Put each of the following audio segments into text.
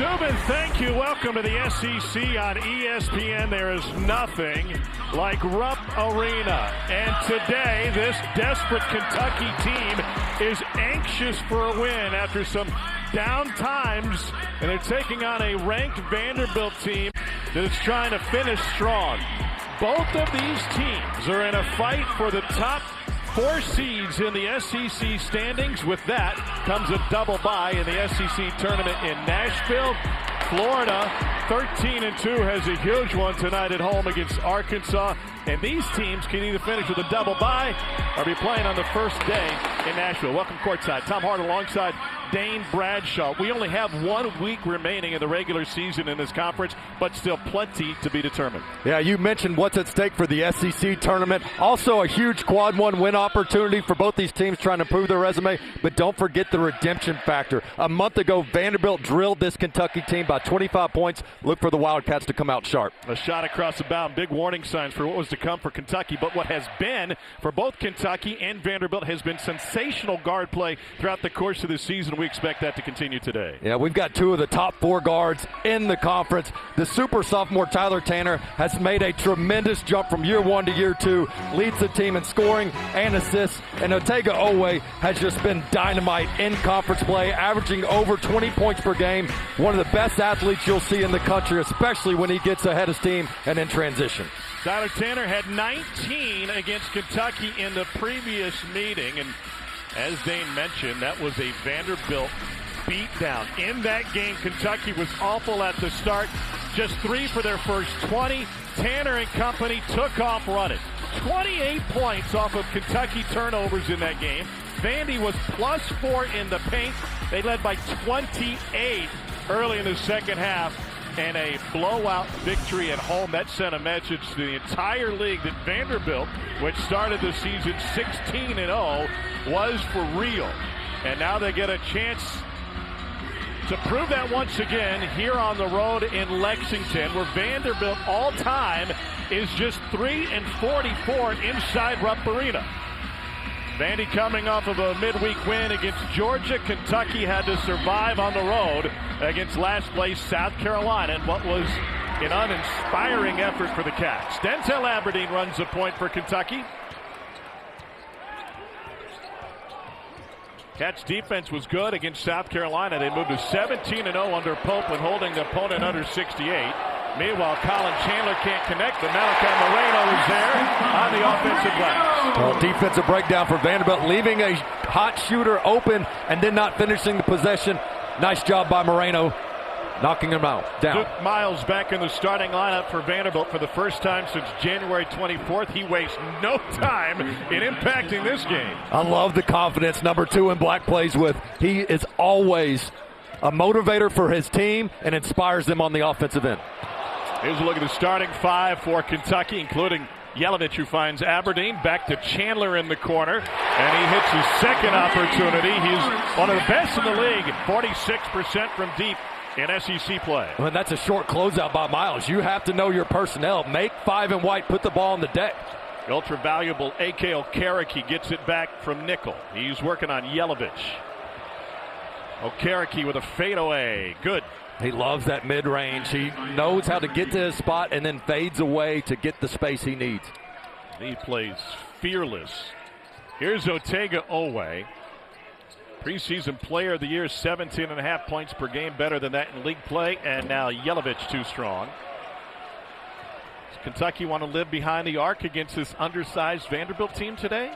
Subin, thank you. Welcome to the SEC on ESPN. There is nothing like Rupp Arena. And today, this desperate Kentucky team is anxious for a win after some down times. And they're taking on a ranked Vanderbilt team that is trying to finish strong. Both of these teams are in a fight for the top 4 seeds in the SEC standings. With that comes a double bye in the SEC tournament in Nashville. Florida, 13-2, has a huge one tonight at home against Arkansas. And these teams can either finish with a double bye or be playing on the first day in Nashville. Welcome courtside. Tom Hart alongside Dane Bradshaw. We only have 1 week remaining in the regular season in this conference, but still plenty to be determined. Yeah, you mentioned what's at stake for the SEC tournament. Also a huge quad 1 win opportunity for both these teams trying to improve their resume, but don't forget the redemption factor. A month ago, Vanderbilt drilled this Kentucky team by 25 points. Look for the Wildcats to come out sharp. A shot across the bow, big warning signs for what was to come for Kentucky, but what has been for both Kentucky and Vanderbilt has been sensational guard play throughout the course of the season. We expect that to continue today. Yeah, we've got 2 of the top 4 guards in the conference. The super sophomore Tyler Tanner has made a tremendous jump from year 1 to year 2, leads the team in scoring and assists, and Otega Owe has just been dynamite in conference play, averaging over 20 points per game. One of the best athletes you'll see in the country, especially when he gets ahead of steam and in transition. Tyler Tanner had 19 against Kentucky in the previous meeting, and as Dane mentioned, that was a Vanderbilt beatdown. In that game, Kentucky was awful at the start. Just 3 for their first 20. Tanner and company took off running. 28 points off of Kentucky turnovers in that game. Vandy was +4 in the paint. They led by 28 early in the second half. And a blowout victory at home. That sent a message to the entire league that Vanderbilt, which started the season 16-0, was for real. And now they get a chance to prove that once again here on the road in Lexington, where Vanderbilt all-time is just 3-44 inside Rupp Arena. Vandy coming off of a midweek win against Georgia. Kentucky had to survive on the road against last place South Carolina in what was an uninspiring effort for the Cats. Denzel Aberdeen runs a point for Kentucky. Cats defense was good against South Carolina. They moved to 17-0 under Popeland, holding the opponent under 68. Meanwhile, Colin Chandler can't connect, but Malachi Moreno is there on the offensive glass. Well, defensive breakdown for Vanderbilt, leaving a hot shooter open and then not finishing the possession. Nice job by Moreno, knocking him out. Down. Duke Miles back in the starting lineup for Vanderbilt for the first time since January 24th. He wastes no time in impacting this game. I love the confidence number 2 in Black plays with. He is always a motivator for his team and inspires them on the offensive end. Here's a look at the starting 5 for Kentucky, including Yelovich, who finds Aberdeen. Back to Chandler in the corner, and he hits his second opportunity. He's one of the best in the league, 46% from deep in SEC play. Well, that's a short closeout by Miles. You have to know your personnel. Make 5 and white, put the ball on the deck. The ultra-valuable A.K. Okereke gets it back from nickel. He's working on Yelovich. Okereke with a fadeaway. Good. He loves that mid-range. He knows how to get to his spot and then fades away to get the space he needs. He plays fearless. Here's Otega Owe. Preseason player of the year, 17.5 points per game, better than that in league play. And now Yelovich too strong. Does Kentucky want to live behind the arc against this undersized Vanderbilt team today?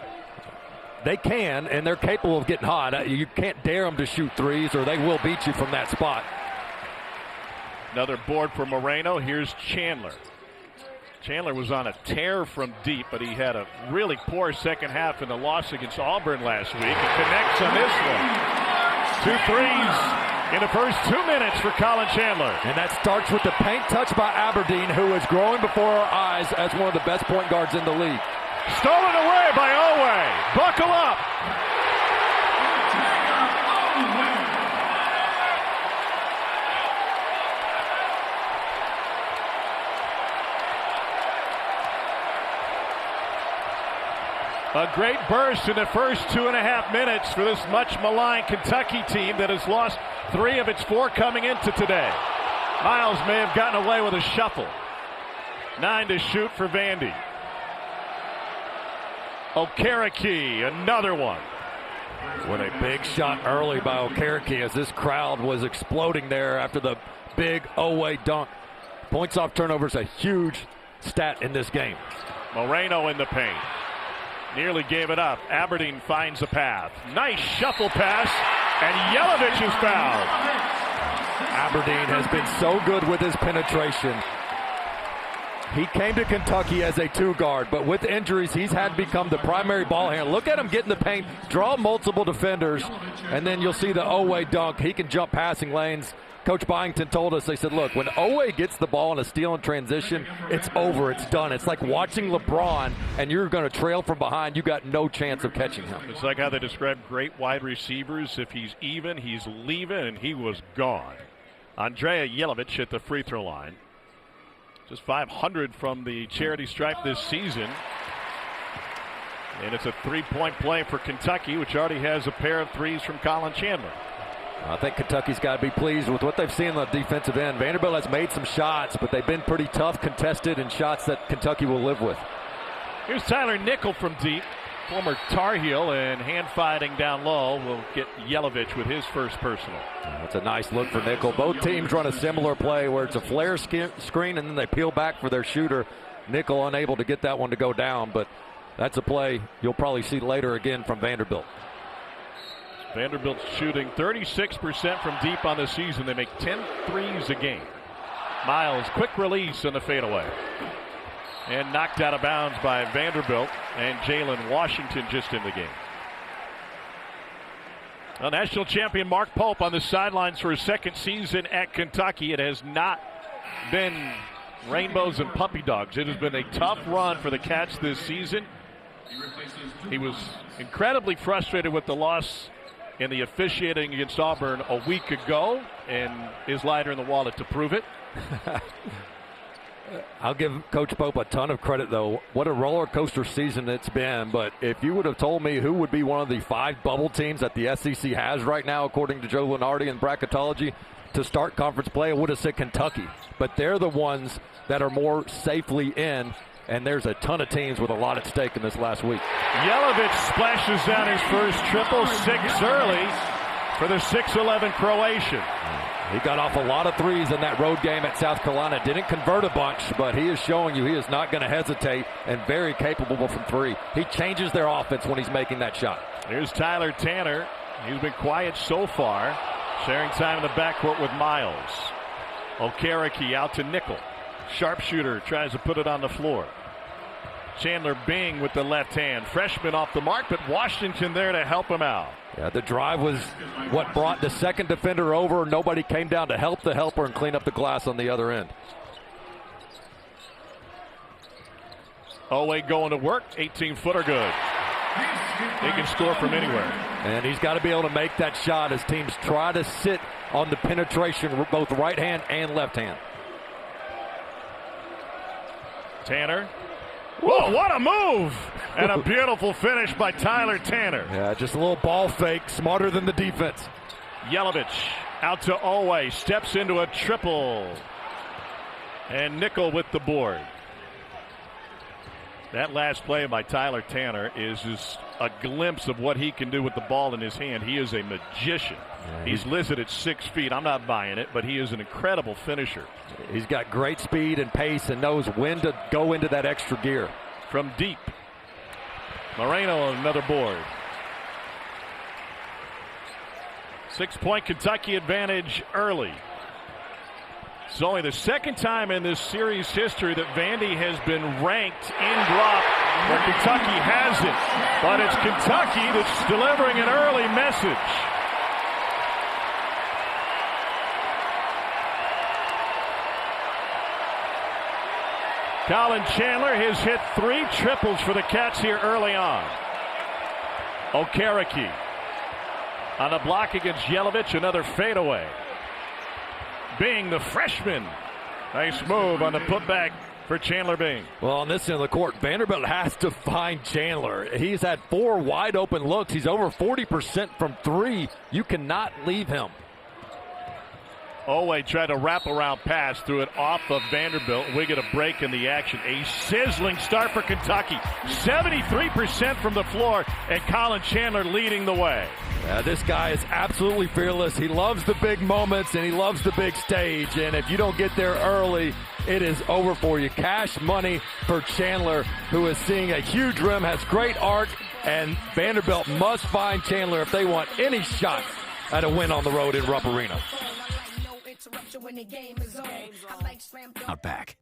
They can, and they're capable of getting hot. You can't dare them to shoot threes or they will beat you from that spot. Another board for Moreno. Here's Chandler. Chandler was on a tear from deep, but he had a really poor second half in the loss against Auburn last week. He connects on this one. 2 threes in the first 2 minutes for Colin Chandler. And that starts with the paint touch by Aberdeen, who is growing before our eyes as one of the best point guards in the league. Stolen away by Owe. Buckle up. A great burst in the first 2.5 minutes for this much maligned Kentucky team that has lost 3 of its 4 coming into today. Miles may have gotten away with a shuffle. 9 to shoot for Vandy. Okereke, another one. With a big shot early by Okereke as this crowd was exploding there after the big Oweh dunk. Points off turnovers, a huge stat in this game. Moreno in the paint. Nearly gave it up. Aberdeen finds a path. Nice shuffle pass, and Yelovich is fouled. Aberdeen has been so good with his penetration. He came to Kentucky as a 2-guard, but with injuries, he's had to become the primary ball handler. Look at him get in the paint, draw multiple defenders, and then you'll see the Oweh dunk. He can jump passing lanes. Coach Byington told us, they said, look, when Oweh gets the ball in a steal and transition, it's over, it's done. It's like watching LeBron, and you're going to trail from behind. You got no chance of catching him. It's like how they describe great wide receivers. If he's even, he's leaving, and he was gone. Andrea Yelovich at the free throw line. Just 500 from the charity stripe this season. And it's a 3-point play for Kentucky, which already has a pair of threes from Colin Chandler. I think Kentucky's got to be pleased with what they've seen on the defensive end. Vanderbilt has made some shots, but they've been pretty tough, contested, and shots that Kentucky will live with. Here's Tyler Nickel from deep. Former Tar Heel, and hand fighting down low will get Yelovich with his first personal. That's a nice look for Nickel. Both teams run a similar play where it's a flare screen and then they peel back for their shooter. Nickel unable to get that one to go down, but that's a play you'll probably see later again from Vanderbilt. Vanderbilt's shooting 36% from deep on the season. They make 10 threes a game. Miles, quick release and a fadeaway. And knocked out of bounds by Vanderbilt, and Jalen Washington just in the game. A national champion Mark Pope on the sidelines for his second season at Kentucky. It has not been rainbows and puppy dogs. It has been a tough run for the Cats this season. He was incredibly frustrated with the loss in the officiating against Auburn a week ago, and is lighter in the wallet to prove it. I'll give Coach Pope a ton of credit, though. What a roller coaster season it's been. But if you would have told me who would be one of the 5 bubble teams that the SEC has right now, according to Joe Lunardi and bracketology, to start conference play, I would have said Kentucky. But they're the ones that are more safely in, and there's a ton of teams with a lot at stake in this last week. Yelovich splashes down his first triple, 6 early for the 6'11 Croatian. He got off a lot of threes in that road game at South Carolina. Didn't convert a bunch, but he is showing you he is not going to hesitate and very capable from 3. He changes their offense when he's making that shot. Here's Tyler Tanner. He's been quiet so far, sharing time in the backcourt with Miles. Okereke out to Nickel. Sharpshooter tries to put it on the floor. Chandler Bing with the left hand. Freshman off the mark, but Washington there to help him out. Yeah, the drive was what brought the second defender over. Nobody came down to help the helper and clean up the glass on the other end. Oweh going to work. 18-footer good. He can score from anywhere. And he's got to be able to make that shot as teams try to sit on the penetration, both right hand and left hand. Tanner. Whoa, what a move! And a beautiful finish by Tyler Tanner. Yeah, just a little ball fake, smarter than the defense. Yelovich out to Oweh, steps into a triple. And Nickel with the board. That last play by Tyler Tanner is just a glimpse of what he can do with the ball in his hand. He is a magician. Yeah, he's listed at 6 feet. I'm not buying it, but he is an incredible finisher. He's got great speed and pace and knows when to go into that extra gear. From deep. Moreno on another board. 6-point Kentucky advantage early. It's only the second time in this series history that Vandy has been ranked in drop where Kentucky hasn't. But it's Kentucky that's delivering an early message. Colin Chandler has hit 3 triples for the Cats here early on. Okereke on a block against Yelovich, another fadeaway. Bing, the freshman. Nice move on the putback for Chandler Bing. Well, on this end of the court, Vanderbilt has to find Chandler. He's had 4 wide open looks. He's over 40% from 3. You cannot leave him. Owe tried to wrap around pass, threw it off of Vanderbilt. We get a break in the action. A sizzling start for Kentucky. 73% from the floor, and Colin Chandler leading the way. This guy is absolutely fearless. He loves the big moments, and he loves the big stage. And if you don't get there early, it is over for you. Cash money for Chandler, who is seeing a huge rim, has great arc, and Vanderbilt must find Chandler if they want any shot at a win on the road in Rupp Arena. Out back.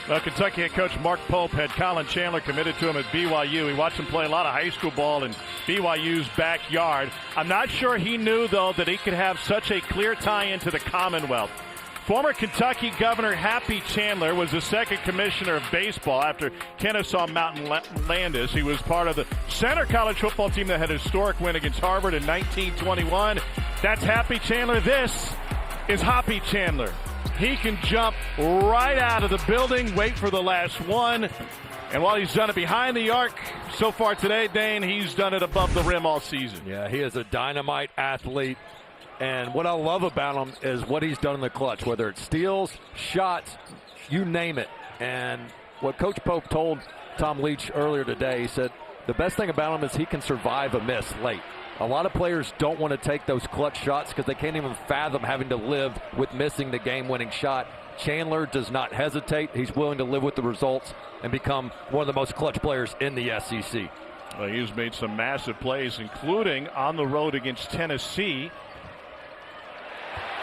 Well, Kentucky head coach Mark Pope had Colin Chandler committed to him at BYU. He watched him play a lot of high school ball in BYU's backyard. I'm not sure he knew, though, that he could have such a clear tie into the Commonwealth. Former Kentucky Governor Happy Chandler was the second commissioner of baseball after Kennesaw Mountain Landis. He was part of the Center College football team that had a historic win against Harvard in 1921. That's Happy Chandler. This is Hoppy Chandler. He can jump right out of the building, wait for the last one. And while he's done it behind the arc so far today, Dane, he's done it above the rim all season. Yeah, he is a dynamite athlete. And what I love about him is what he's done in the clutch, whether it's steals, shots, you name it. And what Coach Pope told Tom Leach earlier today, he said the best thing about him is he can survive a miss late. A lot of players don't want to take those clutch shots because they can't even fathom having to live with missing the game-winning shot. Chandler does not hesitate. He's willing to live with the results and become one of the most clutch players in the SEC. Well, he's made some massive plays, including on the road against Tennessee,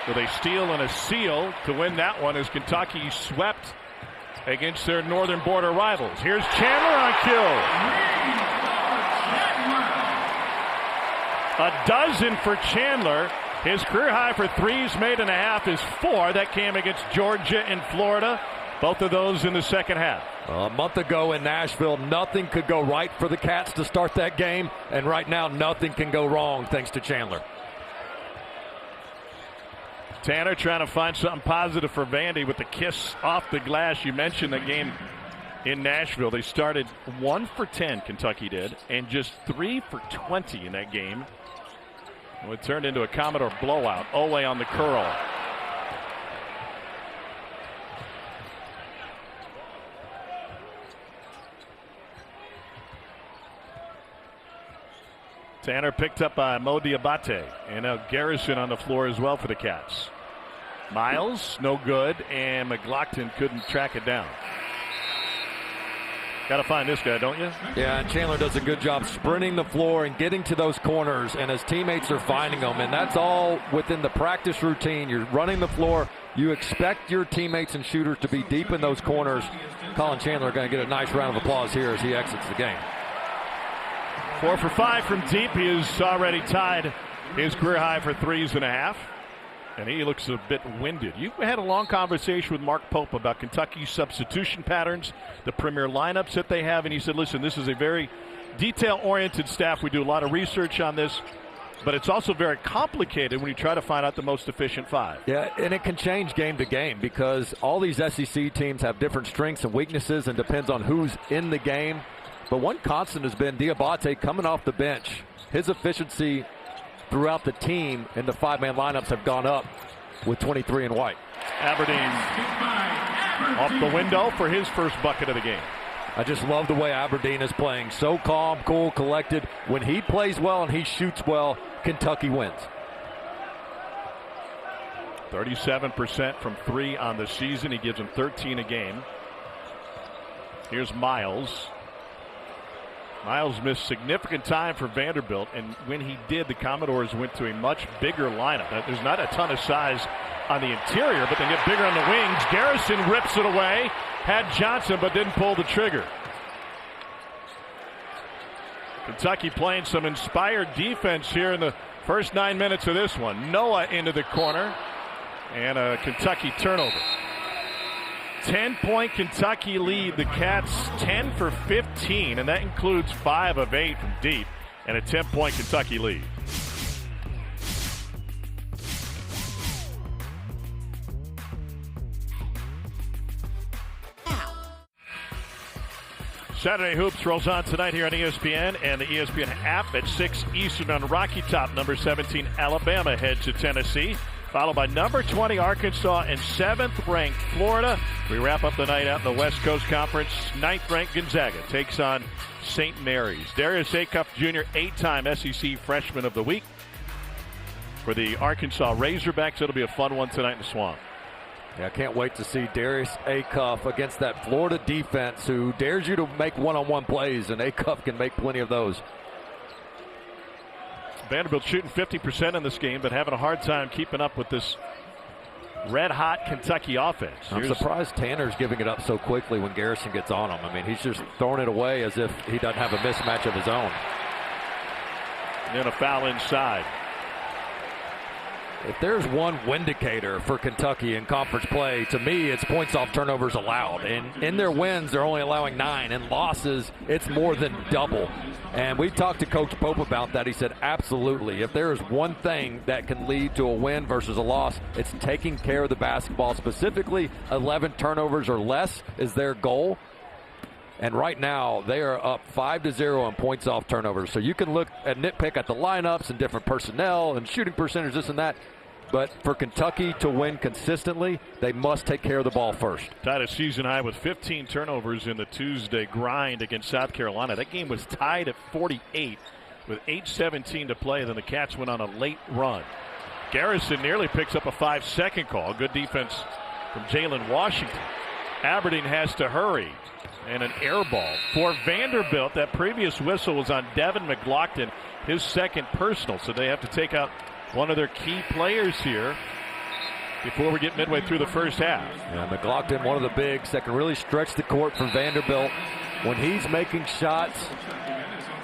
with a steal and a seal to win that one as Kentucky swept against their northern border rivals. Here's Chandler on cue. A dozen for Chandler. His career high for threes made and a half is 4. That came against Georgia and Florida. Both of those in the second half. A month ago in Nashville, nothing could go right for the Cats to start that game. And right now, nothing can go wrong thanks to Chandler. Tanner trying to find something positive for Vandy with the kiss off the glass. You mentioned the game in Nashville. They started 1 for 10, Kentucky did, and just 3 for 20 in that game. Well, it turned into a Commodore blowout. Owe on the curl. Tanner picked up by Mo Diabate, and now Garrison on the floor as well for the Cats. Miles, no good, and McLaughlin couldn't track it down. Got to find this guy, don't you? Yeah, and Chandler does a good job sprinting the floor and getting to those corners, and his teammates are finding them, and that's all within the practice routine. You're running the floor. You expect your teammates and shooters to be deep in those corners. Colin Chandler going to get a nice round of applause here as he exits the game. 4 for 5 from deep. He has already tied his career high for 3.5. And he looks a bit winded. You had a long conversation with Mark Pope about Kentucky's substitution patterns, the premier lineups that they have, and he said, listen, this is a very detail-oriented staff. We do a lot of research on this, but it's also very complicated when you try to find out the most efficient 5. Yeah, and it can change game to game because all these SEC teams have different strengths and weaknesses and depends on who's in the game. But one constant has been Diabate coming off the bench. His efficiency throughout the team and the 5-man lineups have gone up with 23 and White. Aberdeen off the window for his first bucket of the game. I just love the way Aberdeen is playing. So calm, cool, collected. When he plays well and he shoots well, Kentucky wins. 37% from 3 on the season. He gives them 13 a game. Here's Miles. Miles missed significant time for Vanderbilt, and when he did, the Commodores went to a much bigger lineup. Now, there's not a ton of size on the interior, but they get bigger on the wings. Garrison rips it away. Had Johnson, but didn't pull the trigger. Kentucky playing some inspired defense here in the first 9 minutes of this one. Noah into the corner, and a Kentucky turnover. 10-point Kentucky lead. The Cats 10 for 15, and that includes 5 of 8 from deep, and a 10-point Kentucky lead. Saturday Hoops rolls on tonight here on ESPN and the ESPN app at 6 Eastern on Rocky Top. Number 17 Alabama heads to Tennessee. followed by number 20 Arkansas and 7th-ranked Florida. We wrap up the night out in the West Coast Conference. 9th-ranked Gonzaga takes on St. Mary's. Darius Acuff Jr., 8-time SEC Freshman of the Week. For the Arkansas Razorbacks, it'll be a fun one tonight in the Swamp. Yeah, I can't wait to see Darius Acuff against that Florida defense who dares you to make one-on-one plays, and Acuff can make plenty of those. Vanderbilt shooting 50% in this game, but having a hard time keeping up with this red-hot Kentucky offense. I'm surprised Tanner's giving it up so quickly when Garrison gets on him. I mean, he's just throwing it away as if he doesn't have a mismatch of his own. And then a foul inside. If there's one windicator for Kentucky in conference play, to me, it's points off turnovers allowed. And in their wins, they're only allowing 9. In losses, it's more than double. And we talked to Coach Pope about that. He said, absolutely. If there is one thing that can lead to a win versus a loss, it's taking care of the basketball. Specifically, 11 turnovers or less is their goal. And right now, they are up 5-0 in points off turnovers. So you can look at nitpick at the lineups and different personnel and shooting percentage, this and that. But for Kentucky to win consistently, they must take care of the ball first. Tied a season high with 15 turnovers in the Tuesday grind against South Carolina. That game was tied at 48 with 8:17 to play. Then the Cats went on a late run. Garrison nearly picks up a 5-second call. Good defense from Jalen Washington. Aberdeen has to hurry. And an air ball for Vanderbilt. That previous whistle was on Devin McLaughlin, his second personal. So they have to take out one of their key players here before we get midway through the first half. Yeah, McLaughlin, one of the bigs that can really stretch the court for Vanderbilt. When he's making shots,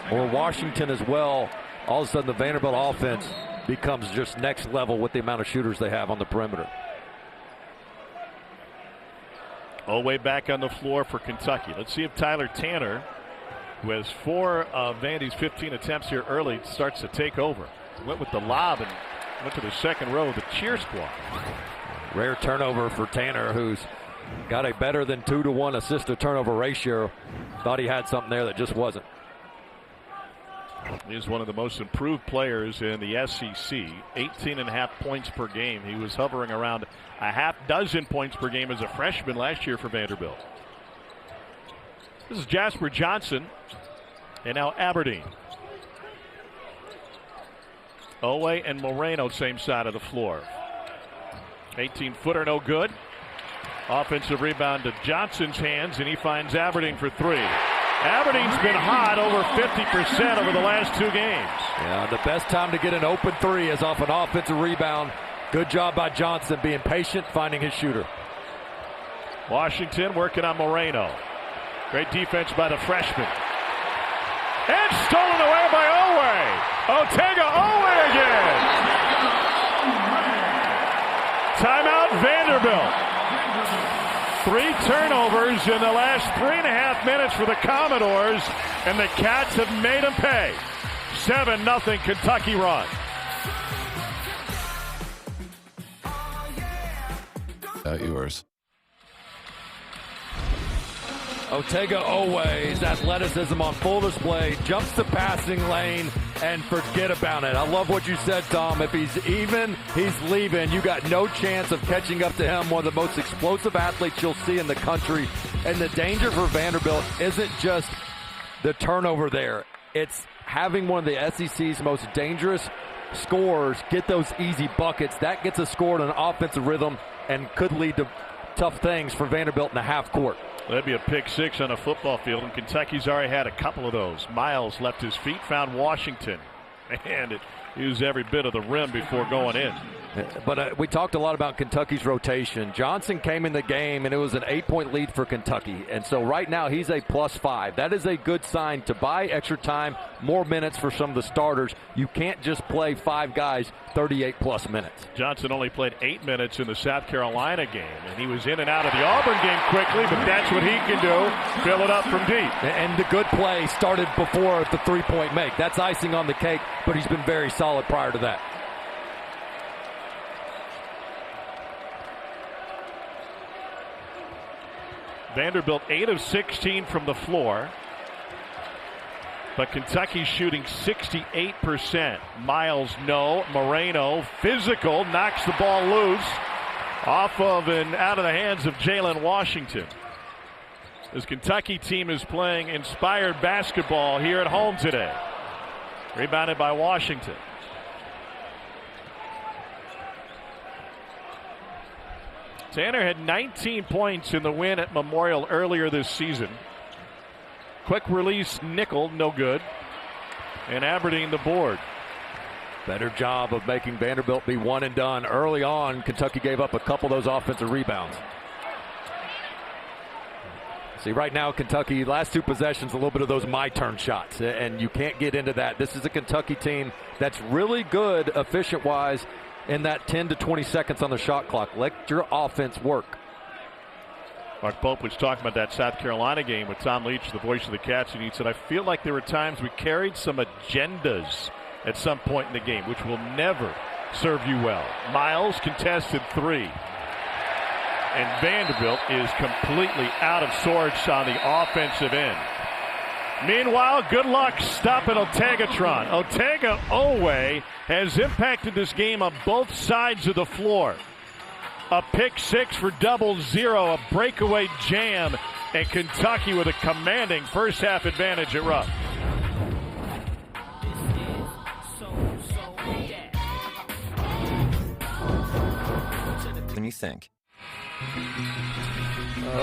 or Washington as well, all of a sudden the Vanderbilt offense becomes just next level with the amount of shooters they have on the perimeter. Way back on the floor for Kentucky. Let's see if Tyler Tanner, who has 4 of Vandy's 15 attempts here early, starts to take over. Went with the lob and went to the second row of the cheer squad. Rare turnover for Tanner, who's got a better than 2-to-1 assist to turnover ratio. Thought he had something there that just wasn't. He is one of the most improved players in the SEC. 18.5 points per game. He was hovering around a half dozen points per game as a freshman last year for Vanderbilt. This is Jasper Johnson, and now Aberdeen. Owe and Moreno, same side of the floor. 18-footer, no good. Offensive rebound to Johnson's hands, and he finds Aberdeen for 3. Aberdeen's been hot, over 50% over the last 2 games. Yeah, the best time to get an open 3 is off an offensive rebound. Good job by Johnson, being patient, finding his shooter. Washington working on Moreno. Great defense by the freshman. And stolen away by Owe. Otega Owe again. Timeout Vanderbilt. 3 turnovers in the last 3.5 minutes for the Commodores, and the Cats have made them pay. 7-0 Kentucky run. Yours. Otega Owe's athleticism on full display, jumps the passing lane, and forget about it. I love what you said, Tom. If he's even, he's leaving. You got no chance of catching up to him. One of the most explosive athletes you'll see in the country. And the danger for Vanderbilt isn't just the turnover there. It's having one of the SEC's most dangerous scorers get those easy buckets. That gets a score in an offensive rhythm and could lead to tough things for Vanderbilt in the half court. That'd be a pick 6 on a football field, and Kentucky's already had a couple of those. Miles left his feet, found Washington, and it used every bit of the rim before going in. But we talked a lot about Kentucky's rotation. Johnson came in the game, and it was an 8-point lead for Kentucky. And so right now he's a +5. That is a good sign to buy extra time, more minutes for some of the starters. You can't just play 5 guys 38+ minutes. Johnson only played 8 minutes in the South Carolina game, and he was in and out of the Auburn game quickly, but that's what he can do, fill it up from deep. And the good play started before the 3-point make. That's icing on the cake, but he's been very solid prior to that. Vanderbilt 8 of 16 from the floor. But Kentucky's shooting 68%. Miles, no. Moreno, physical, knocks the ball loose off of and out of the hands of Jalen Washington. This Kentucky team is playing inspired basketball here at home today. Rebounded by Washington. Tanner had 19 points in the win at Memorial earlier this season. Quick release nickel, no good. And Aberdeen the board. Better job of making Vanderbilt be one and done. Early on, Kentucky gave up a couple of those offensive rebounds. See, right now, Kentucky, last two possessions, a little bit of those my turn shots, and you can't get into that. This is a Kentucky team that's really good, efficient-wise, in that 10 to 20 seconds on the shot clock. Let your offense work. Mark Pope was talking about that South Carolina game with Tom Leach, the voice of the Cats, and he said, I feel like there were times we carried some agendas at some point in the game, which will never serve you well. Miles contested three. And Vanderbilt is completely out of sorts on the offensive end. Meanwhile, good luck stopping Otegatron. Otega Owe has impacted this game on both sides of the floor. A pick six for 0-0, a breakaway jam, and Kentucky with a commanding first half advantage at Rupp. When you think.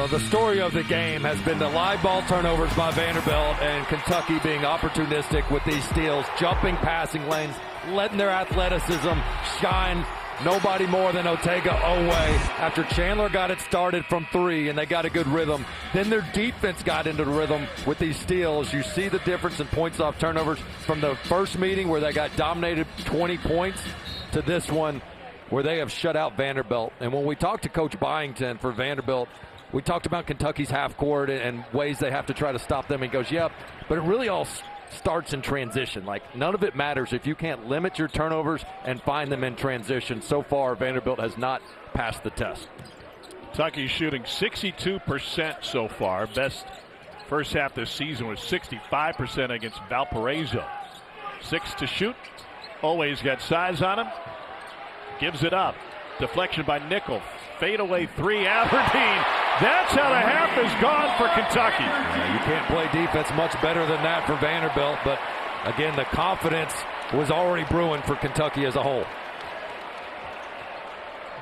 The story of the game has been the live ball turnovers by Vanderbilt and Kentucky being opportunistic with these steals, jumping passing lanes, letting their athleticism shine. Nobody more than Otega Owe. After Chandler got it started from three and they got a good rhythm, then their defense got into the rhythm with these steals. You see the difference in points off turnovers from the first meeting where they got dominated 20 points to this one where they have shut out Vanderbilt. And when we talked to Coach Byington for Vanderbilt, we talked about Kentucky's half court and ways they have to try to stop them. And he goes, yep, but it really all starts in transition. Like, none of it matters if you can't limit your turnovers and find them in transition. So far, Vanderbilt has not passed the test. Kentucky's shooting 62% so far. Best first half this season was 65% against Valparaiso. 6 to shoot. Always got size on him. Gives it up. Deflection by Nickel. Fadeaway three, Aberdeen. That's how the half is gone for Kentucky. You can't play defense much better than that for Vanderbilt, but again, the confidence was already brewing for Kentucky as a whole.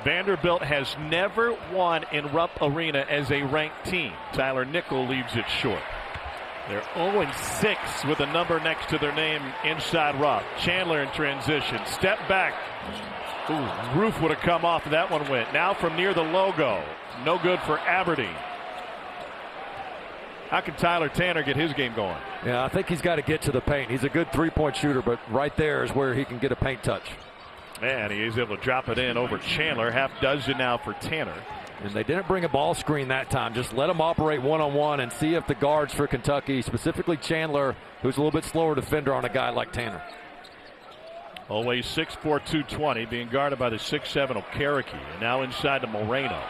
Vanderbilt has never won in Rupp Arena as a ranked team. Tyler Nickel leaves it short. They're 0-6 with a number next to their name inside Rupp. Chandler in transition. Step back. Ooh, roof would have come off. That one went. Now from near the logo. No good for Aberdeen. How can Tyler Tanner get his game going? Yeah, I think he's got to get to the paint. He's a good three-point shooter, but right there is where he can get a paint touch. And he is able to drop it in over Chandler. Half dozen now for Tanner. And they didn't bring a ball screen that time. Just let them operate one-on-one and see if the guards for Kentucky, specifically Chandler, who's a little bit slower defender on a guy like Tanner. Always 6'4", 220, being guarded by the 6'7" Okereke. And now inside to Moreno.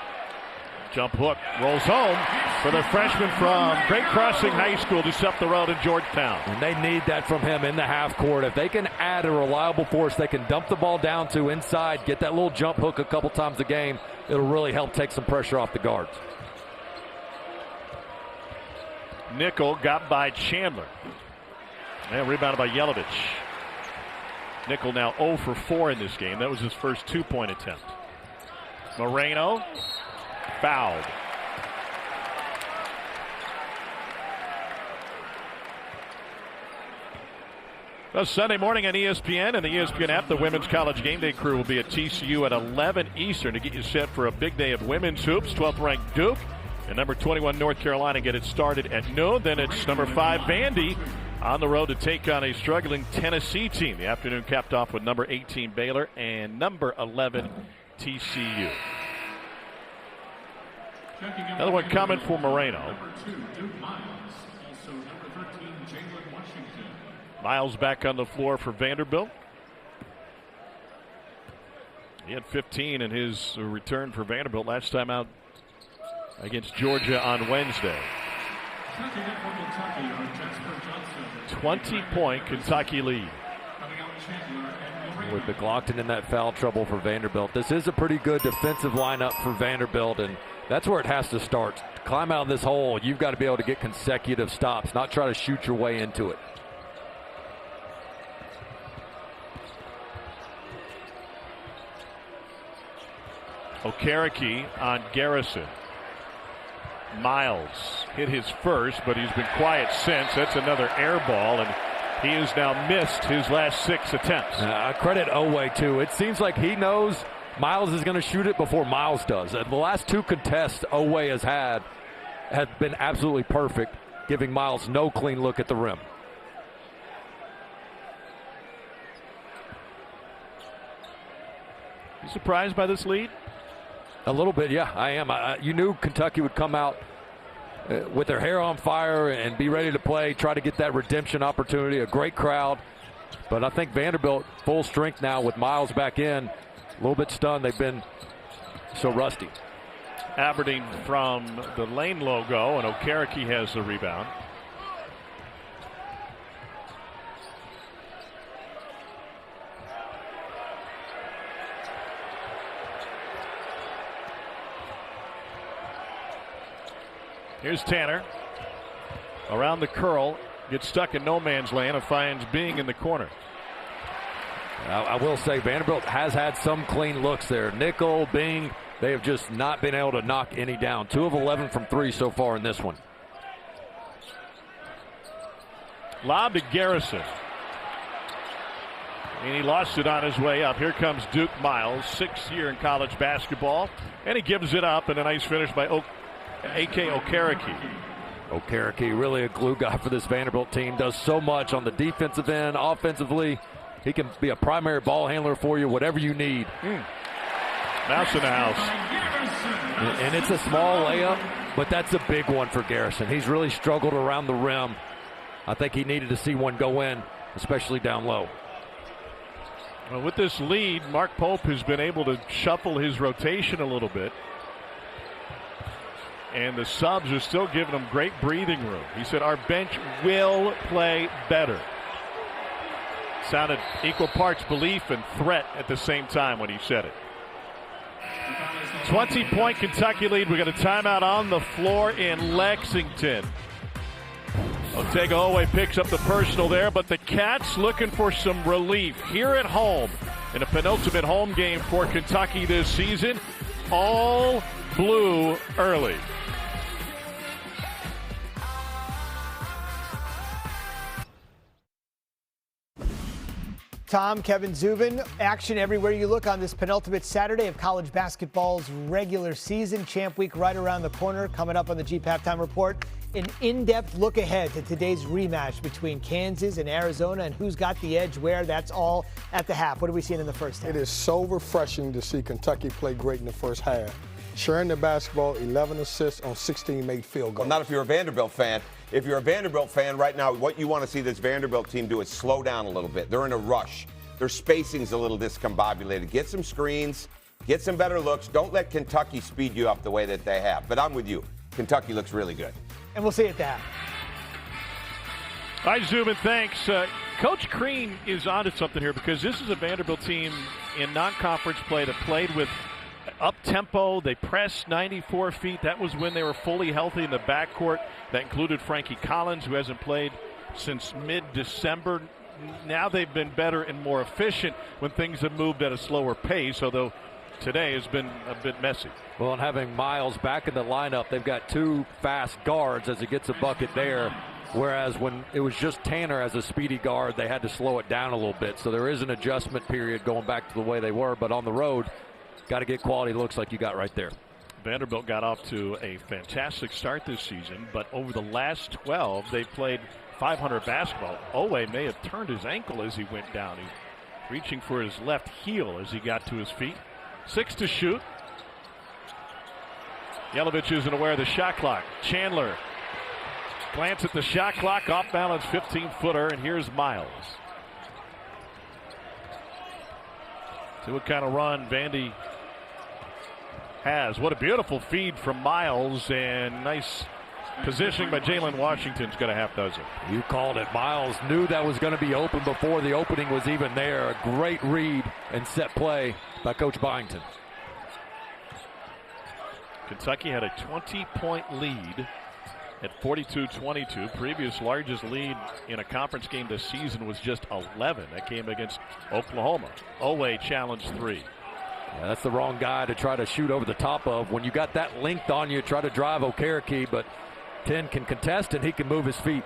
Jump hook, rolls home for the freshman from Great Crossing High School just up the road in Georgetown. And they need that from him in the half court. If they can add a reliable force they can dump the ball down to inside, get that little jump hook a couple times a game, it'll really help take some pressure off the guards. Nickel got by Chandler. And rebounded by Yelovich. Nickel now 0 for 4 in this game. That was his first two-point attempt. Moreno fouled. Well, Sunday morning on ESPN and the ESPN app, the Women's College Game Day crew will be at TCU at 11 Eastern to get you set for a big day of women's hoops. 12th-ranked Duke and number 21 North Carolina get it started at noon. Then it's number 5 Vandy on the road to take on a struggling Tennessee team. The afternoon capped off with number 18 Baylor and number 11 TCU. Another one coming for Moreno. Miles back on the floor for Vanderbilt. He had 15 in his return for Vanderbilt last time out against Georgia on Wednesday. 20-point Kentucky lead. With McLaughlin in that foul trouble for Vanderbilt. This is a pretty good defensive lineup for Vanderbilt, and that's where it has to start. To climb out of this hole, you've got to be able to get consecutive stops, not try to shoot your way into it. Okereke on Garrison. Miles hit his first, but he's been quiet since. That's another air ball, and he has now missed his last 6 attempts. Credit Owe, too. It seems like he knows Miles is going to shoot it before Miles does. The last 2 contests Owe has had have been absolutely perfect, giving Miles no clean look at the rim. You surprised by this lead? A little bit, yeah, I am. You knew Kentucky would come out with their hair on fire and be ready to play, try to get that redemption opportunity. A great crowd. But I think Vanderbilt full strength now with Miles back in. A little bit stunned. They've been so rusty. Aberdeen from the lane logo, and Okereke has the rebound. Here's Tanner. Around the curl, gets stuck in no man's land and finds Bing in the corner. I will say Vanderbilt has had some clean looks there. Nickel, Bing, they have just not been able to knock any down. 2 of 11 from 3 so far in this one. Lob to Garrison. And he lost it on his way up. Here comes Duke Miles, 6th year in college basketball. And he gives it up, and a nice finish by A.K. Okereke. Okereke, really a glue guy for this Vanderbilt team. Does so much on the defensive end, offensively. He can be a primary ball handler for you, whatever you need. Mouse in the house. And it's a small layup, but that's a big one for Garrison. He's really struggled around the rim. I think he needed to see one go in, especially down low. Well, with this lead, Mark Pope has been able to shuffle his rotation a little bit. And the subs are still giving him great breathing room. He said, our bench will play better. Sounded equal parts belief and threat at the same time when he said it. 20-point Kentucky lead. We got a timeout on the floor in Lexington. Otega Owe picks up the personal there, but the Cats looking for some relief here at home in a penultimate home game for Kentucky this season. All blue early. Tom, Kevin Zubin, action everywhere you look on this penultimate Saturday of college basketball's regular season. Champ Week right around the corner. Coming up on the Jeep Halftime Report, an in-depth look ahead to today's rematch between Kansas and Arizona and who's got the edge where. That's all at the half. What are we seeing in the first half? It is so refreshing to see Kentucky play great in the first half. Sharing the basketball, 11 assists on 16 made field goals. Well, not if you're a Vanderbilt fan. If you're a Vanderbilt fan right now, what you want to see this Vanderbilt team do is slow down a little bit. They're in a rush. Their spacing's a little discombobulated. Get some screens, get some better looks. Don't let Kentucky speed you up the way that they have. But I'm with you. Kentucky looks really good. And we'll see it that. Hi, Zubin. Thanks. Coach Crean is onto something here because this is a Vanderbilt team in non-conference play that played with up-tempo. They pressed 94 feet. That was when they were fully healthy in the backcourt. That included Frankie Collins, who hasn't played since mid-December. Now they've been better and more efficient when things have moved at a slower pace, although today has been a bit messy. Well, and having Miles back in the lineup, they've got 2 fast guards as he gets a bucket there, whereas when it was just Tanner as a speedy guard, they had to slow it down a little bit. So there is an adjustment period going back to the way they were, but on the road, got to get quality looks like you got right there. Vanderbilt got off to a fantastic start this season, but over the last 12, they've played 500 basketball. Owe may have turned his ankle as he went down. He's reaching for his left heel as he got to his feet. 6 to shoot. Yelovich isn't aware of the shot clock. Chandler, glance at the shot clock, off balance 15-footer, and here's Miles. See what kind of run Vandy has. What a beautiful feed from Miles, and nice Positioning by Jalen Washington's going to have dozen. You called it. Miles knew that was going to be open before the opening was even there. A great read and set play by Coach Byington. Kentucky had a 20-point lead at 42-22. Previous largest lead in a conference game this season was just 11. That came against Oklahoma. Owe challenged 3. Yeah, that's the wrong guy to try to shoot over the top of. When you got that length on you, try to drive Okereke, but 10 can contest and he can move his feet.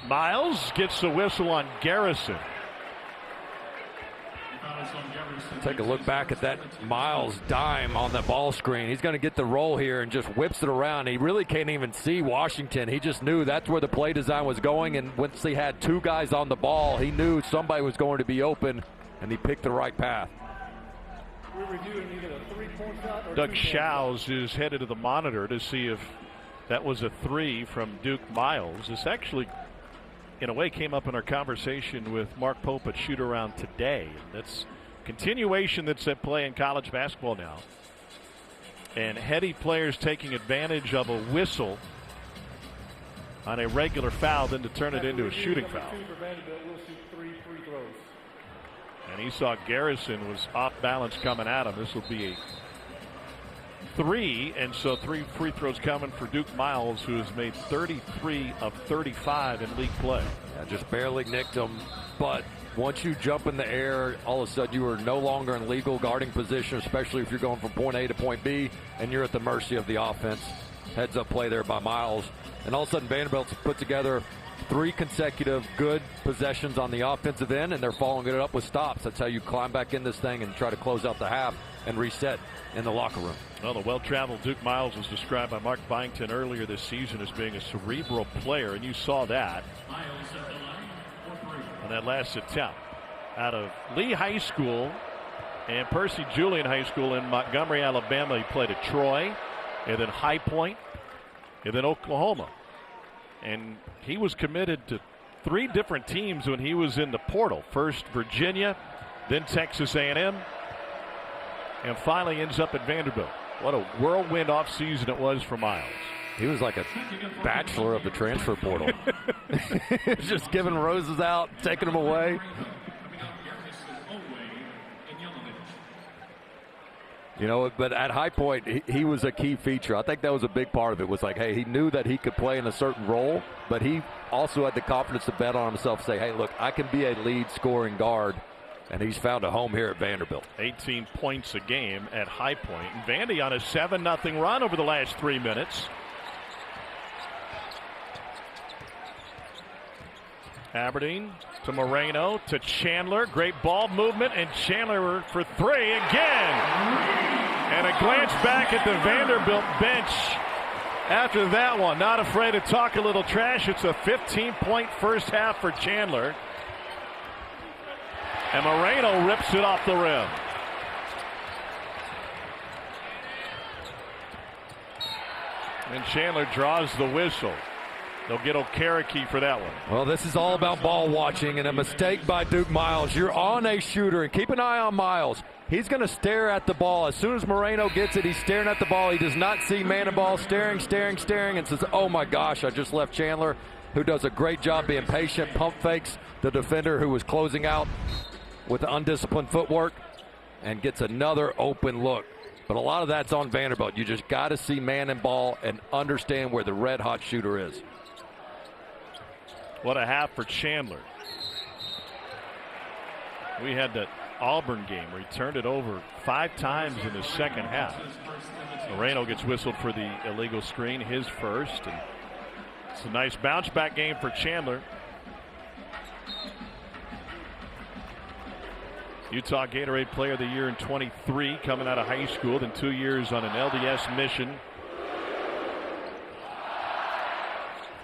Miles gets the whistle on Garrison. Take a look back at that Miles dime on the ball screen. He's going to get the roll here and just whips it around. He really can't even see Washington. He just knew that's where the play design was going, and once he had 2 guys on the ball, he knew somebody was going to be open, and he picked the right path. Doug Shows is headed to the monitor to see if that was a 3 from Duke Miles. This actually, in a way, came up in our conversation with Mark Pope at Shoot Around today. That's continuation that's at play in college basketball now. And heady players taking advantage of a whistle on a regular foul then to turn it into a shooting foul. And he saw Garrison was off balance coming at him. This will be a 3, and so 3 free throws coming for Duke Miles, who has made 33 of 35 in league play. Yeah, just barely nicked him, but once you jump in the air, all of a sudden you are no longer in legal guarding position, especially if you're going from point A to point B, and you're at the mercy of the offense. Heads up play there by Miles. And all of a sudden Vanderbilt's put together 3 consecutive good possessions on the offensive end, and they're following it up with stops. That's how you climb back in this thing and try to close out the half and reset in the locker room. Well, the well-traveled Duke Miles was described by Mark Byington earlier this season as being a cerebral player, and you saw that on that last attempt. Out of Lee High School and Percy Julian High School in Montgomery, Alabama, he played at Troy, and then High Point, and then Oklahoma. And he was committed to 3 different teams when he was in the portal. First Virginia, then Texas A&M, and finally ends up at Vanderbilt. What a whirlwind offseason it was for Miles. He was like a bachelor of the transfer portal. Just giving roses out, taking them away. You know, but at High Point, he was a key feature. I think that was a big part of it. Was like, hey, he knew that he could play in a certain role, but he also had the confidence to bet on himself, say, hey, look, I can be a lead scoring guard, and he's found a home here at Vanderbilt. 18 points a game at High Point. And Vandy on a 7-0 run over the last 3 minutes. Aberdeen to Moreno to Chandler. Great ball movement, and Chandler for 3 again. And a glance back at the Vanderbilt bench after that one. Not afraid to talk a little trash. It's a 15-point first half for Chandler. And Moreno rips it off the rim. And Chandler draws the whistle. They'll get Okereke for that one. Well, this is all about ball watching, and a mistake by Duke Miles. You're on a shooter, and keep an eye on Miles. He's going to stare at the ball. As soon as Moreno gets it, he's staring at the ball. He does not see man and ball, staring, and says, oh my gosh, I just left Chandler, who does a great job being patient, pump fakes the defender who was closing out with undisciplined footwork, and gets another open look. But a lot of that's on Vanderbilt. You just got to see man and ball and understand where the red-hot shooter is. What a half for Chandler. We had that Auburn game where he turned it over 5 times in the second half. Moreno gets whistled for the illegal screen, his first. And it's a nice bounce-back game for Chandler. Utah Gatorade Player of the Year in 23, coming out of high school, then 2 years on an LDS mission.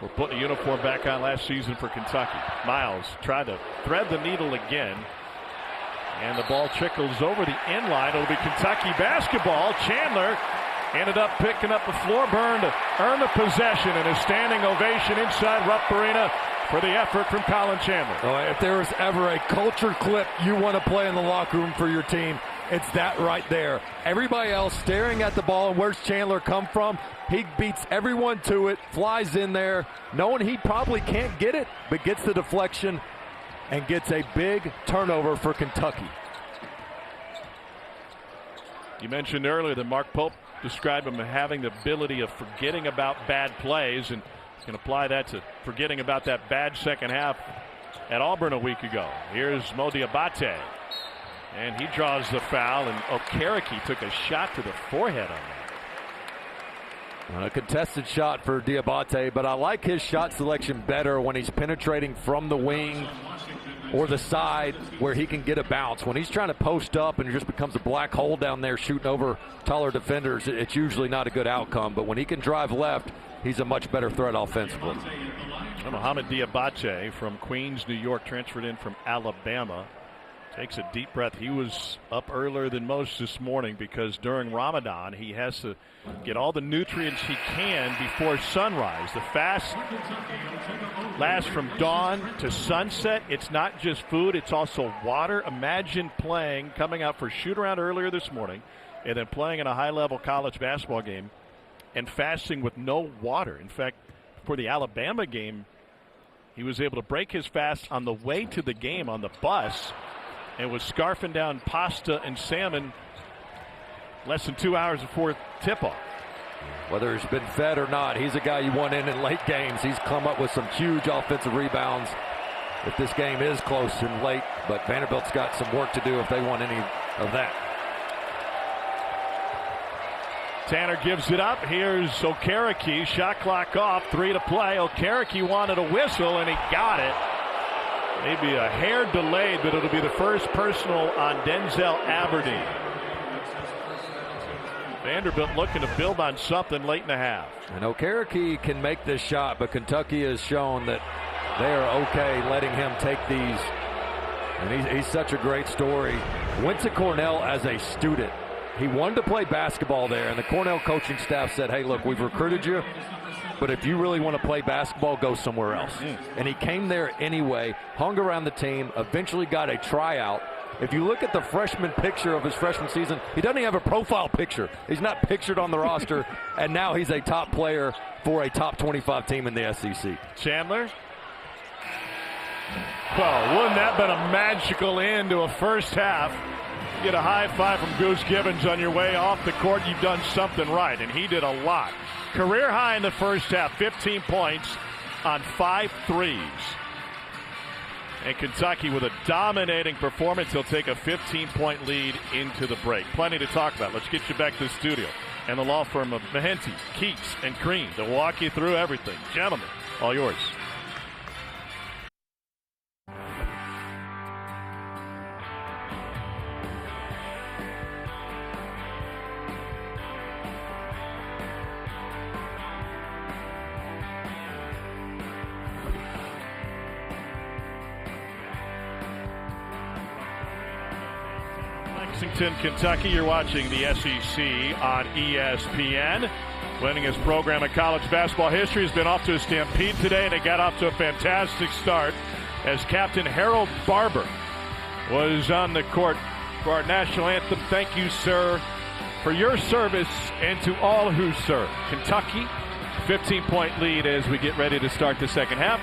We're putting a uniform back on last season for Kentucky. Miles tried to thread the needle again. And the ball trickles over the end line. It'll be Kentucky basketball. Chandler ended up picking up the floor burn to earn the possession, and a standing ovation inside Rupp Arena for the effort from Colin Chandler. Oh, if there was ever a culture clip you want to play in the locker room for your team, It's that right there. Everybody else staring at the ball, and where's Chandler come from? He beats everyone to it, flies in there, knowing he probably can't get it, but gets the deflection and gets a big turnover for Kentucky. You mentioned earlier that Mark Pope described him as having the ability of forgetting about bad plays, and can apply that to forgetting about that bad second half at Auburn a week ago. Here's Mo Diabate, and he draws the foul, and Okereke took a shot to the forehead on that. A contested shot for Diabate, but I like his shot selection better when he's penetrating from the wing or the side where he can get a bounce. When he's trying to post up and it just becomes a black hole down there shooting over taller defenders, it's usually not a good outcome. But when he can drive left, he's a much better threat offensively. Mohamed Diabate from Queens, New York, transferred in from Alabama. Takes a deep breath. He was up earlier than most this morning because during Ramadan he has to get all the nutrients he can before sunrise. The fast lasts from dawn to sunset. It's not just food, it's also water. Imagine coming out for shoot around earlier this morning and then playing in a high-level college basketball game and fasting with no water. In fact, for the Alabama game, he was able to break his fast on the way to the game on the bus and was scarfing down pasta and salmon less than 2 hours before tip-off. Whether he's been fed or not, he's a guy you want in late games. He's come up with some huge offensive rebounds if this game is close and late, but Vanderbilt's got some work to do if they want any of that. Tanner gives it up. Here's Okereke. Shot clock off. 3 to play. Okereke wanted a whistle, and he got it. Maybe a hair delayed, but it'll be the first personal on Denzel Aberdeen. Vanderbilt looking to build on something late in the half. And Okereke can make this shot, but Kentucky has shown that they are okay letting him take these. And he's such a great story. Went to Cornell as a student. He wanted to play basketball there, and the Cornell coaching staff said, hey, look, we've recruited you, but if you really want to play basketball, go somewhere else. And he came there anyway, hung around the team, eventually got a tryout. If you look at the freshman picture of his freshman season, he doesn't even have a profile picture. He's not pictured on the roster, and now he's a top player for a top 25 team in the SEC. Chandler? Well, wouldn't that have been a magical end to a first half? Get a high five from Goose Gibbons on your way off the court. You've done something right, and he did a lot. Career high in the first half, 15 points on 5 threes. And Kentucky with a dominating performance. He'll take a 15-point lead into the break. Plenty to talk about. Let's get you back to the studio and the law firm of Mahenti, Keats, and Crean to walk you through everything. Gentlemen, all yours. Lexington, Kentucky. You're watching the SEC on ESPN. Winningest program in college basketball history has been off to a stampede today, and it got off to a fantastic start as Captain Harold Barber was on the court for our national anthem. Thank you, sir, for your service and to all who serve. Kentucky, 15-point lead as we get ready to start the second half.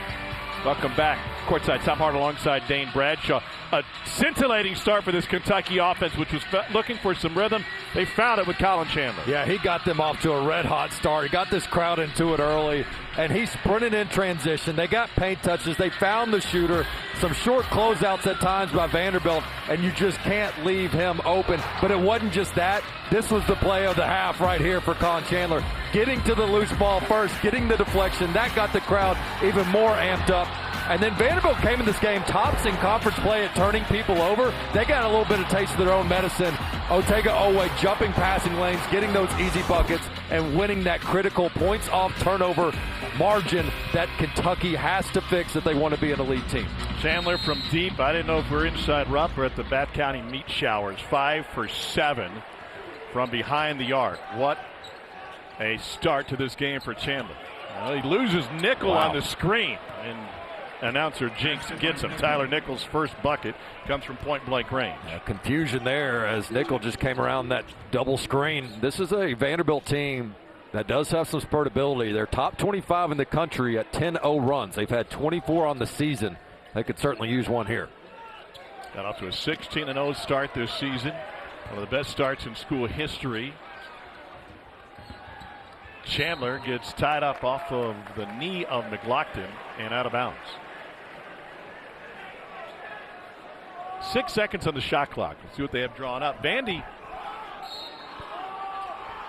Welcome back. Courtside, Tom Hart alongside Dane Bradshaw. A scintillating start for this Kentucky offense, which was looking for some rhythm. They found it with Colin Chandler. Yeah, he got them off to a red-hot start. He got this crowd into it early, and he sprinted in transition. They got paint touches. They found the shooter. Some short closeouts at times by Vanderbilt, and you just can't leave him open. But it wasn't just that. This was the play of the half right here for Colin Chandler. Getting to the loose ball first, getting the deflection. That got the crowd even more amped up. And then Vanderbilt came in this game tops in conference play at turning people over. They got a little bit of taste of their own medicine. Otega-Oweh jumping passing lanes, getting those easy buckets, and winning that critical points off turnover margin that Kentucky has to fix if they want to be an elite team. Chandler from deep. I didn't know if we're inside rough or at the Bath County meat showers. 5 for 7 from behind the arc. What a start to this game for Chandler. Well, he loses nickel on the screen. And announcer jinx gets him. Tyler Nichols' first bucket comes from point-blank range. Confusion there as Nickel just came around that double screen. This is a Vanderbilt team that does have some spurt ability. They're top 25 in the country at 10-0 runs. They've had 24 on the season. They could certainly use one here. Got off to a 16-0 start this season. One of the best starts in school history. Chandler gets tied up off of the knee of McLaughlin and out of bounds. 6 seconds on the shot clock. Let's see what they have drawn up. Vandy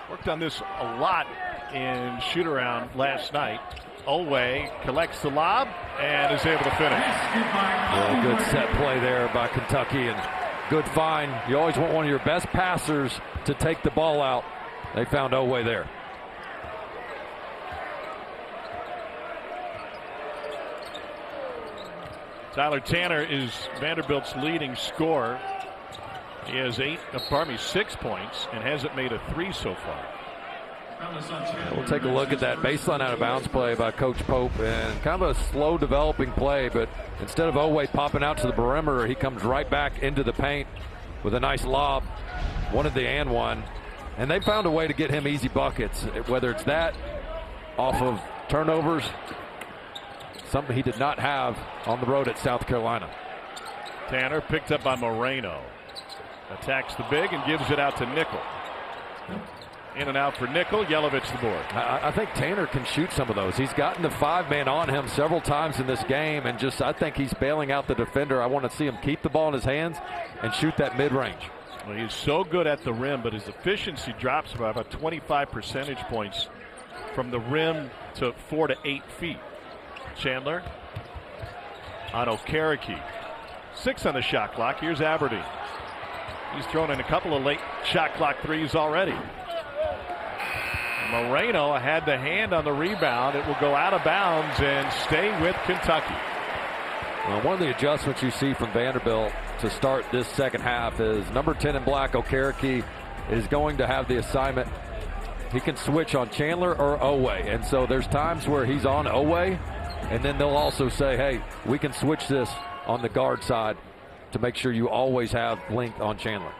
worked on this a lot in shoot-around last night. Olway collects the lob and is able to finish. Well, good set play there by Kentucky and good find. You always want one of your best passers to take the ball out. They found Olway there. Tyler Tanner is Vanderbilt's leading scorer. He has 6 points and hasn't made a 3 so far. We'll take a look at that baseline out of bounds play by Coach Pope, and kind of a slow developing play, but instead of Olway popping out to the perimeter, he comes right back into the paint with a nice lob. One of the and one. And they found a way to get him easy buckets, whether it's that off of turnovers, something he did not have on the road at South Carolina. Tanner picked up by Moreno. Attacks the big and gives it out to Nickel. In and out for Nickel. Yelovich the board. I think Tanner can shoot some of those. He's gotten the 5-man on him several times in this game, and I think he's bailing out the defender. I want to see him keep the ball in his hands and shoot that mid-range. Well, he's so good at the rim, but his efficiency drops by about 25 percentage points from the rim to 4 to 8 feet. Chandler on Okereke. 6 on the shot clock. Here's Aberdeen. He's thrown in a couple of late shot clock threes already. Moreno had the hand on the rebound. It will go out of bounds and stay with Kentucky. Well, one of the adjustments you see from Vanderbilt to start this second half is number 10 in black, Okereke, is going to have the assignment. He can switch on Chandler or Olway. And so there's times where he's on Olway, and then they'll also say, hey, we can switch this on the guard side to make sure you always have length on Chandler.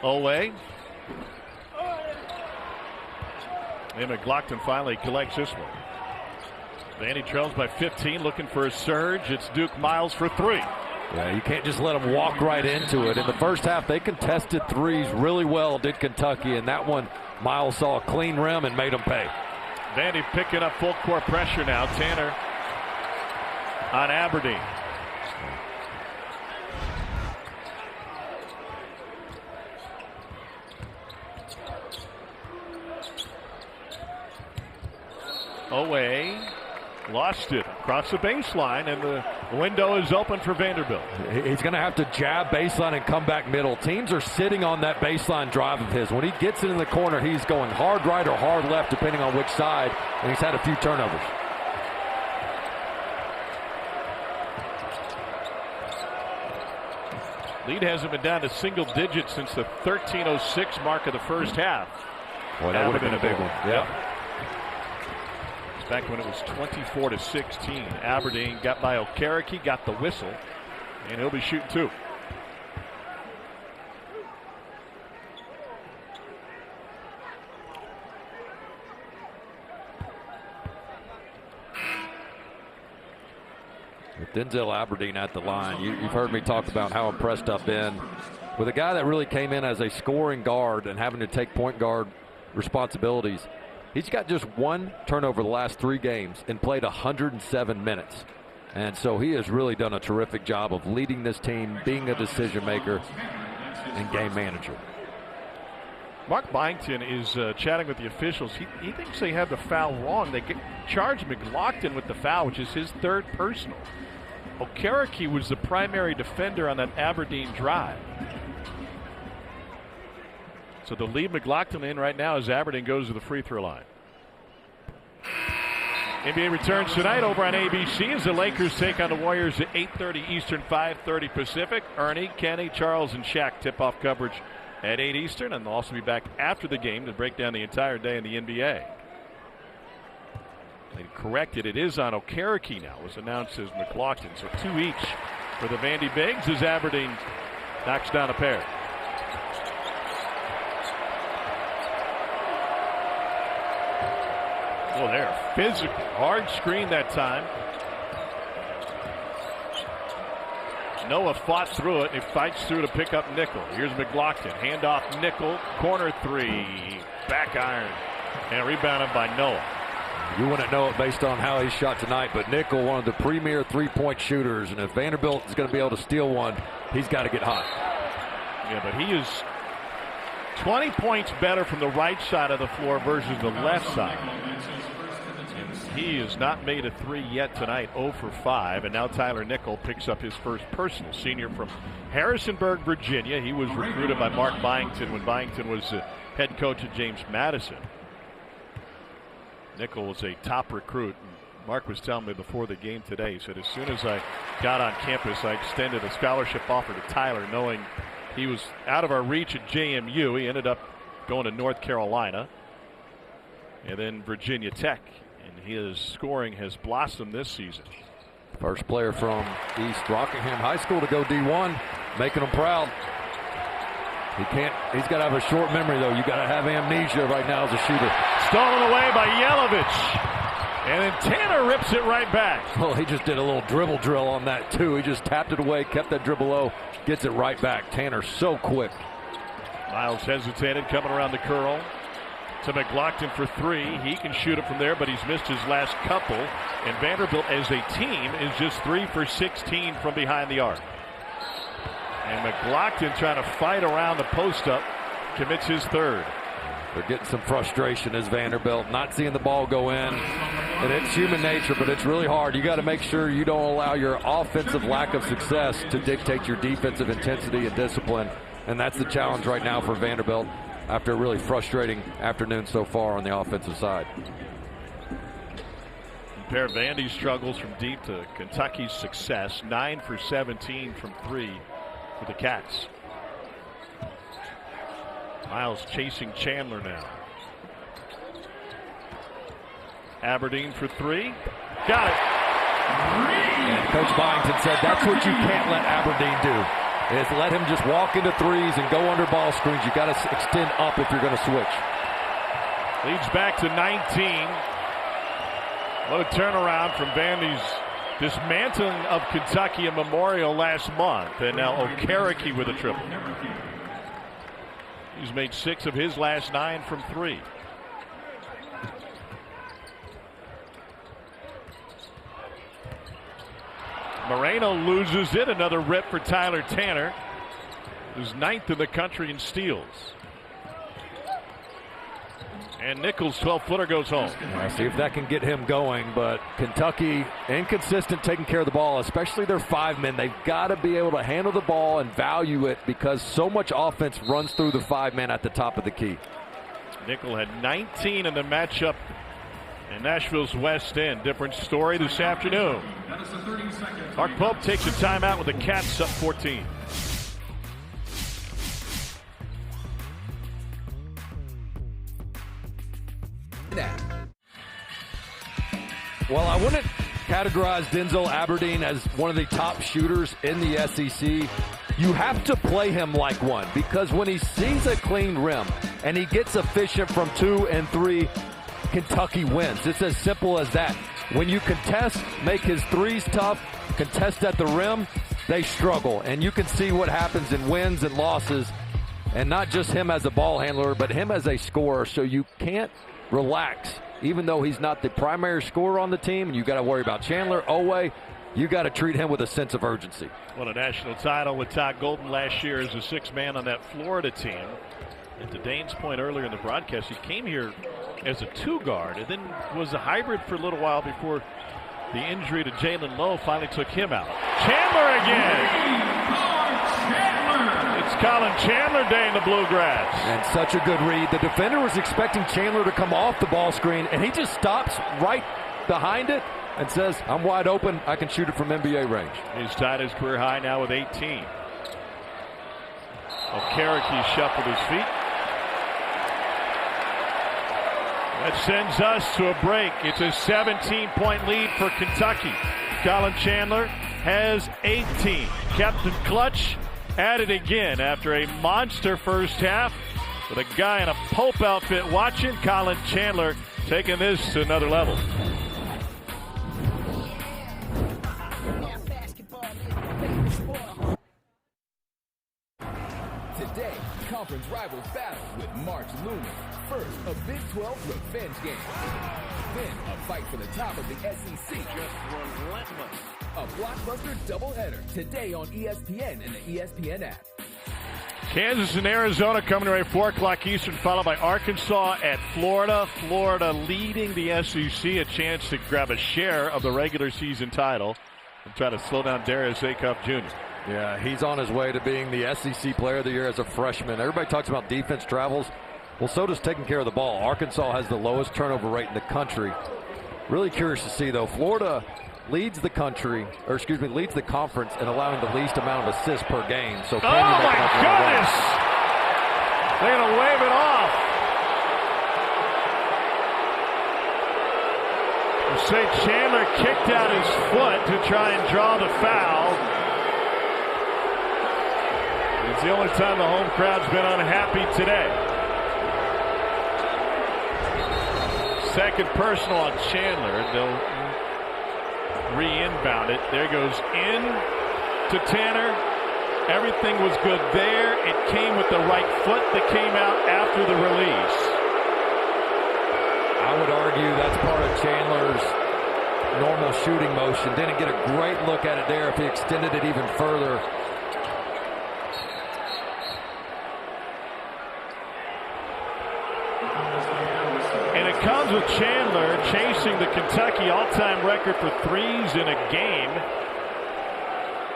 Olway. And McLaughlin finally collects this one. Vandy trails by 15, looking for a surge. It's Duke Miles for 3. Yeah, you can't just let them walk right into it. In the first half, they contested threes really well, did Kentucky, and that one, Miles saw a clean rim and made them pay. Vandy picking up full court pressure now. Tanner on Aberdeen. Away, lost it across the baseline, and the window is open for Vanderbilt. He's going to have to jab baseline and come back middle. Teams are sitting on that baseline drive of his. When he gets it in the corner, he's going hard right or hard left, depending on which side, and he's had a few turnovers. Lead hasn't been down to single digits since the 13:06 mark of the first half. Boy, that would have been a big one. Yeah. Back when it was 24-16. Aberdeen got by Okereke, got the whistle, and he'll be shooting 2. With Denzel Aberdeen at the line, you've heard me talk about how impressed I've been with a guy that really came in as a scoring guard and having to take point guard responsibilities. He's got just 1 turnover the last 3 games and played 107 minutes. And so he has really done a terrific job of leading this team, being a decision maker, and game manager. Mark Byington is chatting with the officials. He thinks they have the foul wrong. They charged McLaughlin with the foul, which is his 3rd personal. Okereke was the primary defender on that Aberdeen drive. So they'll leave McLaughlin in right now as Aberdeen goes to the free throw line. NBA returns tonight over on ABC as the Lakers take on the Warriors at 8:30 Eastern, 5:30 Pacific. Ernie, Kenny, Charles, and Shaq tip-off coverage at 8 Eastern, and they'll also be back after the game to break down the entire day in the NBA. They corrected. It is on Okereke now. It was announced as McLaughlin. So 2 each for the Vandy Bigs as Aberdeen knocks down a pair. Oh, they're physical. Hard screen that time. Noah fought through it, and he fights through to pick up Nickel. Here's McLaughlin. Handoff Nickel. Corner three. Back iron. And rebounded by Noah. You wouldn't know it based on how he shot tonight, but Nickel, one of the premier three-point shooters, and if Vanderbilt is going to be able to steal one, he's got to get hot. Yeah, but he is 20 points better from the right side of the floor versus the left side. He has not made a three yet tonight, 0 for 5, and now Tyler Nickel picks up his first personal. Senior from Harrisonburg, Virginia. He was recruited by Mark Byington when Byington was head coach at James Madison. Nickel was a top recruit. Mark was telling me before the game today, he said, as soon as I got on campus, I extended a scholarship offer to Tyler, knowing he was out of our reach at JMU. He ended up going to North Carolina and then Virginia Tech. His scoring has blossomed this season. First player from East Rockingham High School to go D1, making him proud. He's got to have a short memory, though. You got to have amnesia right now as a shooter. Stolen away by Yelovich. And then Tanner rips it right back. Well, he just did a little dribble drill on that, too. He just tapped it away, kept that dribble low, gets it right back. Tanner so quick. Miles hesitated, coming around the curl to McLaughlin for three. He can shoot it from there, but he's missed his last couple. And Vanderbilt as a team is just 3 for 16 from behind the arc. And McLaughlin trying to fight around the post up, commits his third. They're getting some frustration as Vanderbilt, not seeing the ball go in. And it's human nature, but it's really hard. You got to make sure you don't allow your offensive lack of success to dictate your defensive intensity and discipline. And that's the challenge right now for Vanderbilt after a really frustrating afternoon so far on the offensive side. Compare Vandy's struggles from deep to Kentucky's success. 9 for 17 from 3 for the Cats. Miles chasing Chandler now. Aberdeen for 3. Got it. And Coach Byington said that's what you can't let Aberdeen do. Is let him just walk into threes and go under ball screens. You got to extend up if you're going to switch. Leads back to 19. What a turnaround from Vandy's dismantling of Kentucky at Memorial last month. And now Okereke with a triple. He's made 6 of his last 9 from 3. Moreno loses it. Another rip for Tyler Tanner, who's 9th in the country in steals. And Nichols' 12-footer goes home. See if that can get him going, but Kentucky inconsistent taking care of the ball, especially their 5 men. They've got to be able to handle the ball and value it because so much offense runs through the 5 men at the top of the key. Nickel had 19 in the matchup in Nashville's West End. Different story this afternoon. Mark Pope takes a timeout with the Cats up 14. Well, I wouldn't categorize Denzel Aberdeen as one of the top shooters in the SEC. You have to play him like one because when he sees a clean rim and he gets efficient from 2 and 3, Kentucky wins. It's as simple as that. When you contest, make his threes tough, contest at the rim, they struggle. And you can see what happens in wins and losses. And not just him as a ball handler, but him as a scorer. So you can't relax. Even though he's not the primary scorer on the team, and you got to worry about Chandler, Owe, you got to treat him with a sense of urgency. Won a national title with Todd Golden last year as a 6th man on that Florida team. And to Dane's point earlier in the broadcast, he came here as a 2 guard and then was a hybrid for a little while before the injury to Jalen Lowe finally took him out. Chandler again. It's Colin Chandler Day in the Bluegrass. And such a good read. The defender was expecting Chandler to come off the ball screen, and he just stops right behind it and says, I'm wide open. I can shoot it from NBA range. He's tied his career high now with 18. Okereke shuffled his feet. That sends us to a break. It's a 17-point lead for Kentucky. Colin Chandler has 18. Captain Clutch at it again after a monster first half with a guy in a Pope outfit watching. Colin Chandler taking this to another level. Today, conference rivals battle with March looming. First, a Big 12 revenge game. Then, a fight for the top of the SEC. Just relentless. A blockbuster doubleheader today on ESPN and the ESPN app. Kansas and Arizona coming right at 4 o'clock Eastern, followed by Arkansas at Florida. Florida leading the SEC, a chance to grab a share of the regular season title and try to slow down Darius Acuff Jr. Yeah, he's on his way to being the SEC Player of the Year as a freshman. Everybody talks about defense travels. Well, so does taking care of the ball. Arkansas has the lowest turnover rate in the country. Really curious to see, though. Florida leads the country, or excuse me, leads the conference in allowing the least amount of assists per game. So can you make my goodness! They're going to wave it off. St. Chandler kicked out his foot to try and draw the foul. It's the only time the home crowd's been unhappy today. Second personal on Chandler. They'll re-inbound it. There goes in to Tanner. Everything was good there. It came with the right foot that came out after the release. I would argue that's part of Chandler's normal shooting motion. Didn't get a great look at it there if he extended it even further. Comes with Chandler chasing the Kentucky all-time record for threes in a game.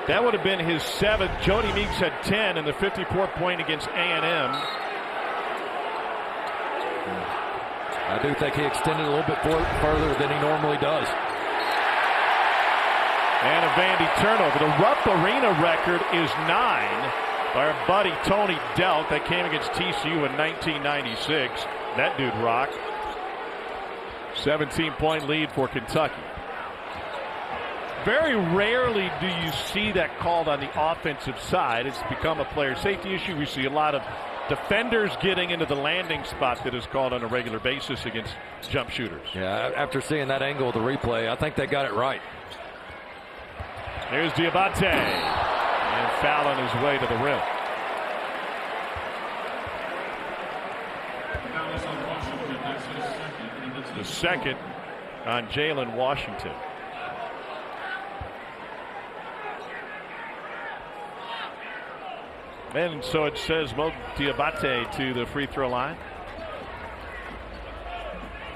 That would have been his 7th. Jody Meeks had 10 in the 54-point against A&M. I do think he extended a little bit further than he normally does. And a Vandy turnover. The Rupp Arena record is 9 by our buddy Tony Delk. That came against TCU in 1996. That dude rocked. 17-point lead for Kentucky. Very rarely do you see that called on the offensive side. It's become a player safety issue. We see a lot of defenders getting into the landing spot that is called on a regular basis against jump shooters. Yeah, after seeing that angle of the replay, I think they got it right. There's Diabate. And foul on his way to the rim. The second on Jalen Washington. And so it says Mo Diabate to the free throw line.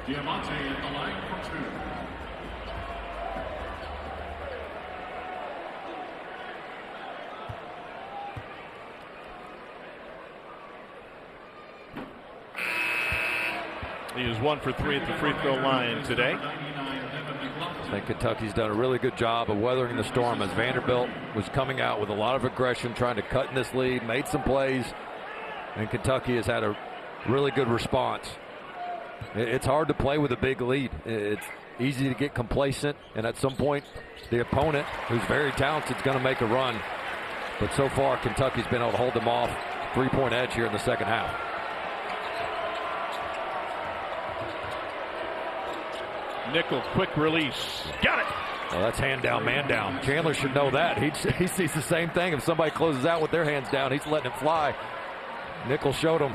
Diamante at the line for 2. He is 1 for 3 at the free throw line today. I think Kentucky's done a really good job of weathering the storm as Vanderbilt was coming out with a lot of aggression, trying to cut in this lead, made some plays, and Kentucky has had a really good response. It's hard to play with a big lead. It's easy to get complacent, and at some point, the opponent, who's very talented, is going to make a run. But so far, Kentucky's been able to hold them off. 3-point edge here in the second half. Nickel, quick release. Got it. Well, that's hand down, man down. Chandler should know that. He sees the same thing. If somebody closes out with their hands down, he's letting it fly. Nickel showed him.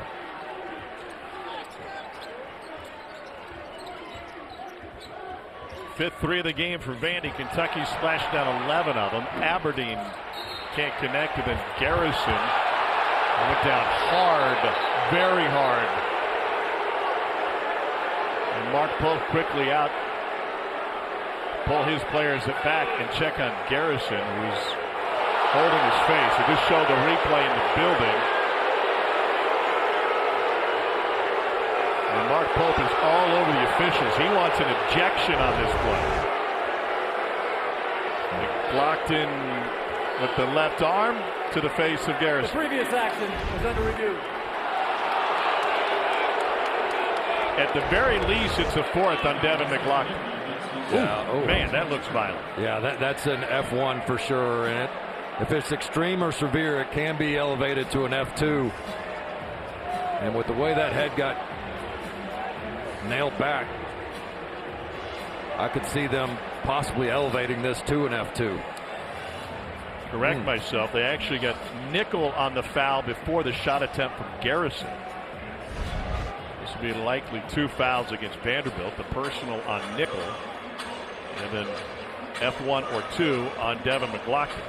Fifth 3 of the game for Vandy. Kentucky splashed down 11 of them. Aberdeen can't connect, and then Garrison went down hard, very hard. And Mark Pope quickly out. Pull his players back and check on Garrison, who's holding his face. It just showed the replay in the building. And Mark Pope is all over the officials. He wants an ejection on this play. Blocked in with the left arm to the face of Garrison. The previous action was under review. At the very least, it's a fourth on Devin McLaughlin. Yeah, man, that looks violent. Yeah, that's an F1 for sure. And if it's extreme or severe, it can be elevated to an F2. And with the way that head got nailed back, I could see them possibly elevating this to an F2. Correct myself. They actually got nickel on the foul before the shot attempt from Garrison. This will be likely 2 fouls against Vanderbilt. The personal on nickel, and then F1 or 2 on Devin McLaughlin.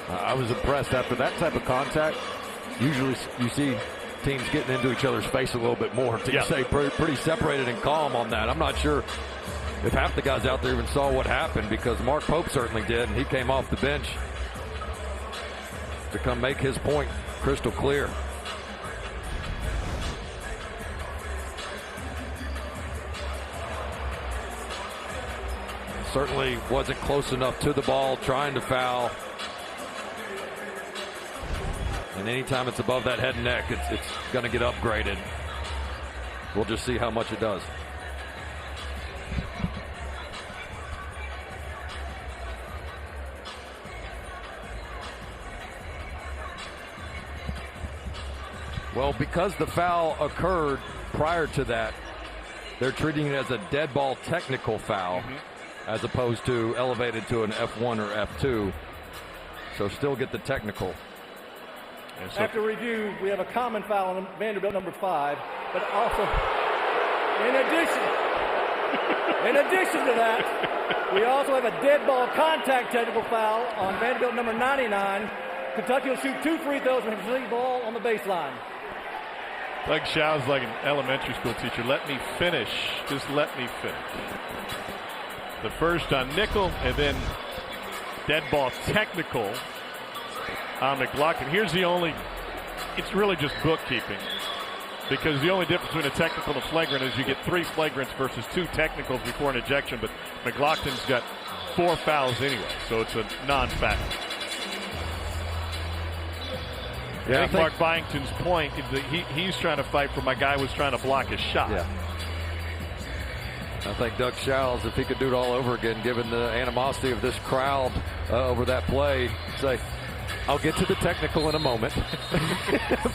I was impressed after that type of contact. Usually you see teams getting into each other's face a little bit more. Teams stay pretty separated and calm on that. I'm not sure if half the guys out there even saw what happened, because Mark Pope certainly did, and he came off the bench to come make his point crystal clear. Certainly wasn't close enough to the ball, trying to foul. And anytime it's above that head and neck, it's going to get upgraded. We'll just see how much it does. Well, because the foul occurred prior to that, they're treating it as a dead ball technical foul, as opposed to elevated to an F1 or F2. So still get the technical. After review, we have a common foul on Vanderbilt number 5, but also, in addition to that, we also have a dead ball contact technical foul on Vanderbilt number 99. Kentucky will shoot 2 free throws when they receive ball on the baseline. Doug Shaw's like an elementary school teacher. Let me finish. Just let me finish. The first on nickel, and then dead ball technical on McLaughlin. Here's the only, it's really just bookkeeping, because the only difference between a technical and a flagrant is you get 3 flagrants versus 2 technicals before an ejection, but McLaughlin's got 4 fouls anyway, so it's a non-factor. Yeah, I think Mark Byington's point is that he's trying to fight for my guy was trying to block his shot. Yeah. I think Doug Showles, if he could do it all over again, given the animosity of this crowd over that play, say, I'll get to the technical in a moment.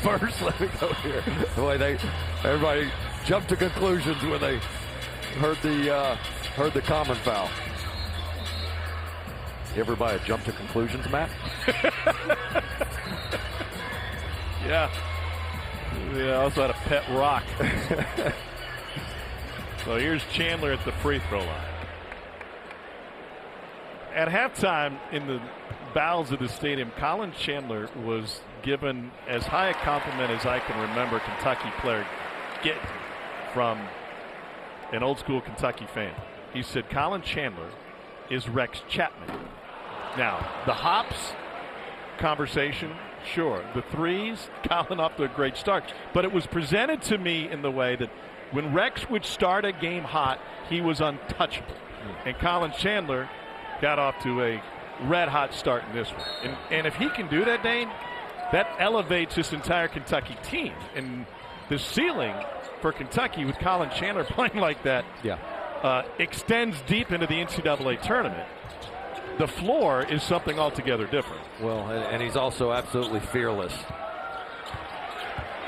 First, let me go here. The way everybody jumped to conclusions when they heard the common foul. Everybody jump to conclusions, Matt? Yeah. I also had a pet rock. So here's Chandler at the free throw line. At halftime, in the bowels of the stadium, Colin Chandler was given as high a compliment as I can remember Kentucky player get from an old school Kentucky fan. He said Colin Chandler is Rex Chapman. Now, the hops conversation, sure. The threes, Colin off to a great start. But it was presented to me in the way that when Rex would start a game hot, he was untouchable. And Colin Chandler got off to a red-hot start in this one. And if he can do that, Dane, that elevates this entire Kentucky team. And the ceiling for Kentucky with Colin Chandler playing like that extends deep into the NCAA tournament. The floor is something altogether different. Well, and he's also absolutely fearless.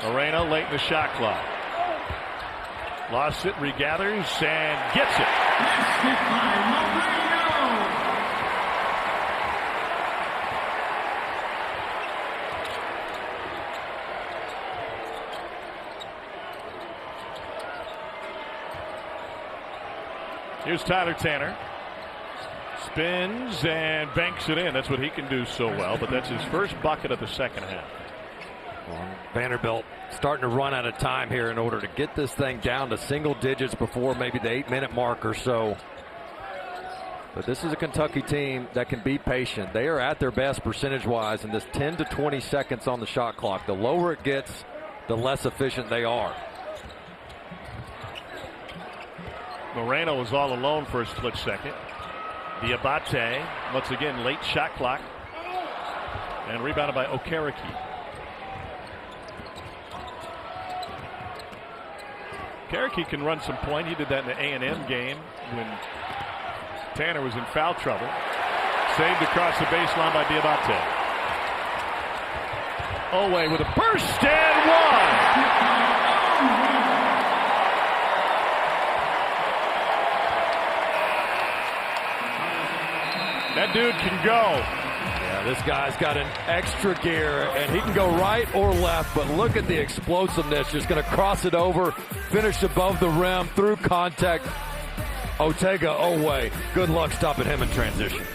Moreno late in the shot clock. Lost it, regathers, and gets it. Here's Tyler Tanner. Spins and banks it in. That's what he can do so well, but that's his first bucket of the second half. Well, Vanderbilt starting to run out of time here in order to get this thing down to single digits before maybe the 8-minute mark or so. But this is a Kentucky team that can be patient. They are at their best percentage-wise in this 10 to 20 seconds on the shot clock. The lower it gets, the less efficient they are. Moreno was all alone for a split second. Diabate, once again, late shot clock. And rebounded by Okereke. Okereke can run some point. He did that in the A&M game when Tanner was in foul trouble. Saved across the baseline by Diabate. Owe with a burst and one. That dude can go. Yeah, this guy's got an extra gear, and he can go right or left, but look at the explosiveness. Just going to cross it over, finish above the rim, through contact. Otega Owe, good luck stopping him in transition.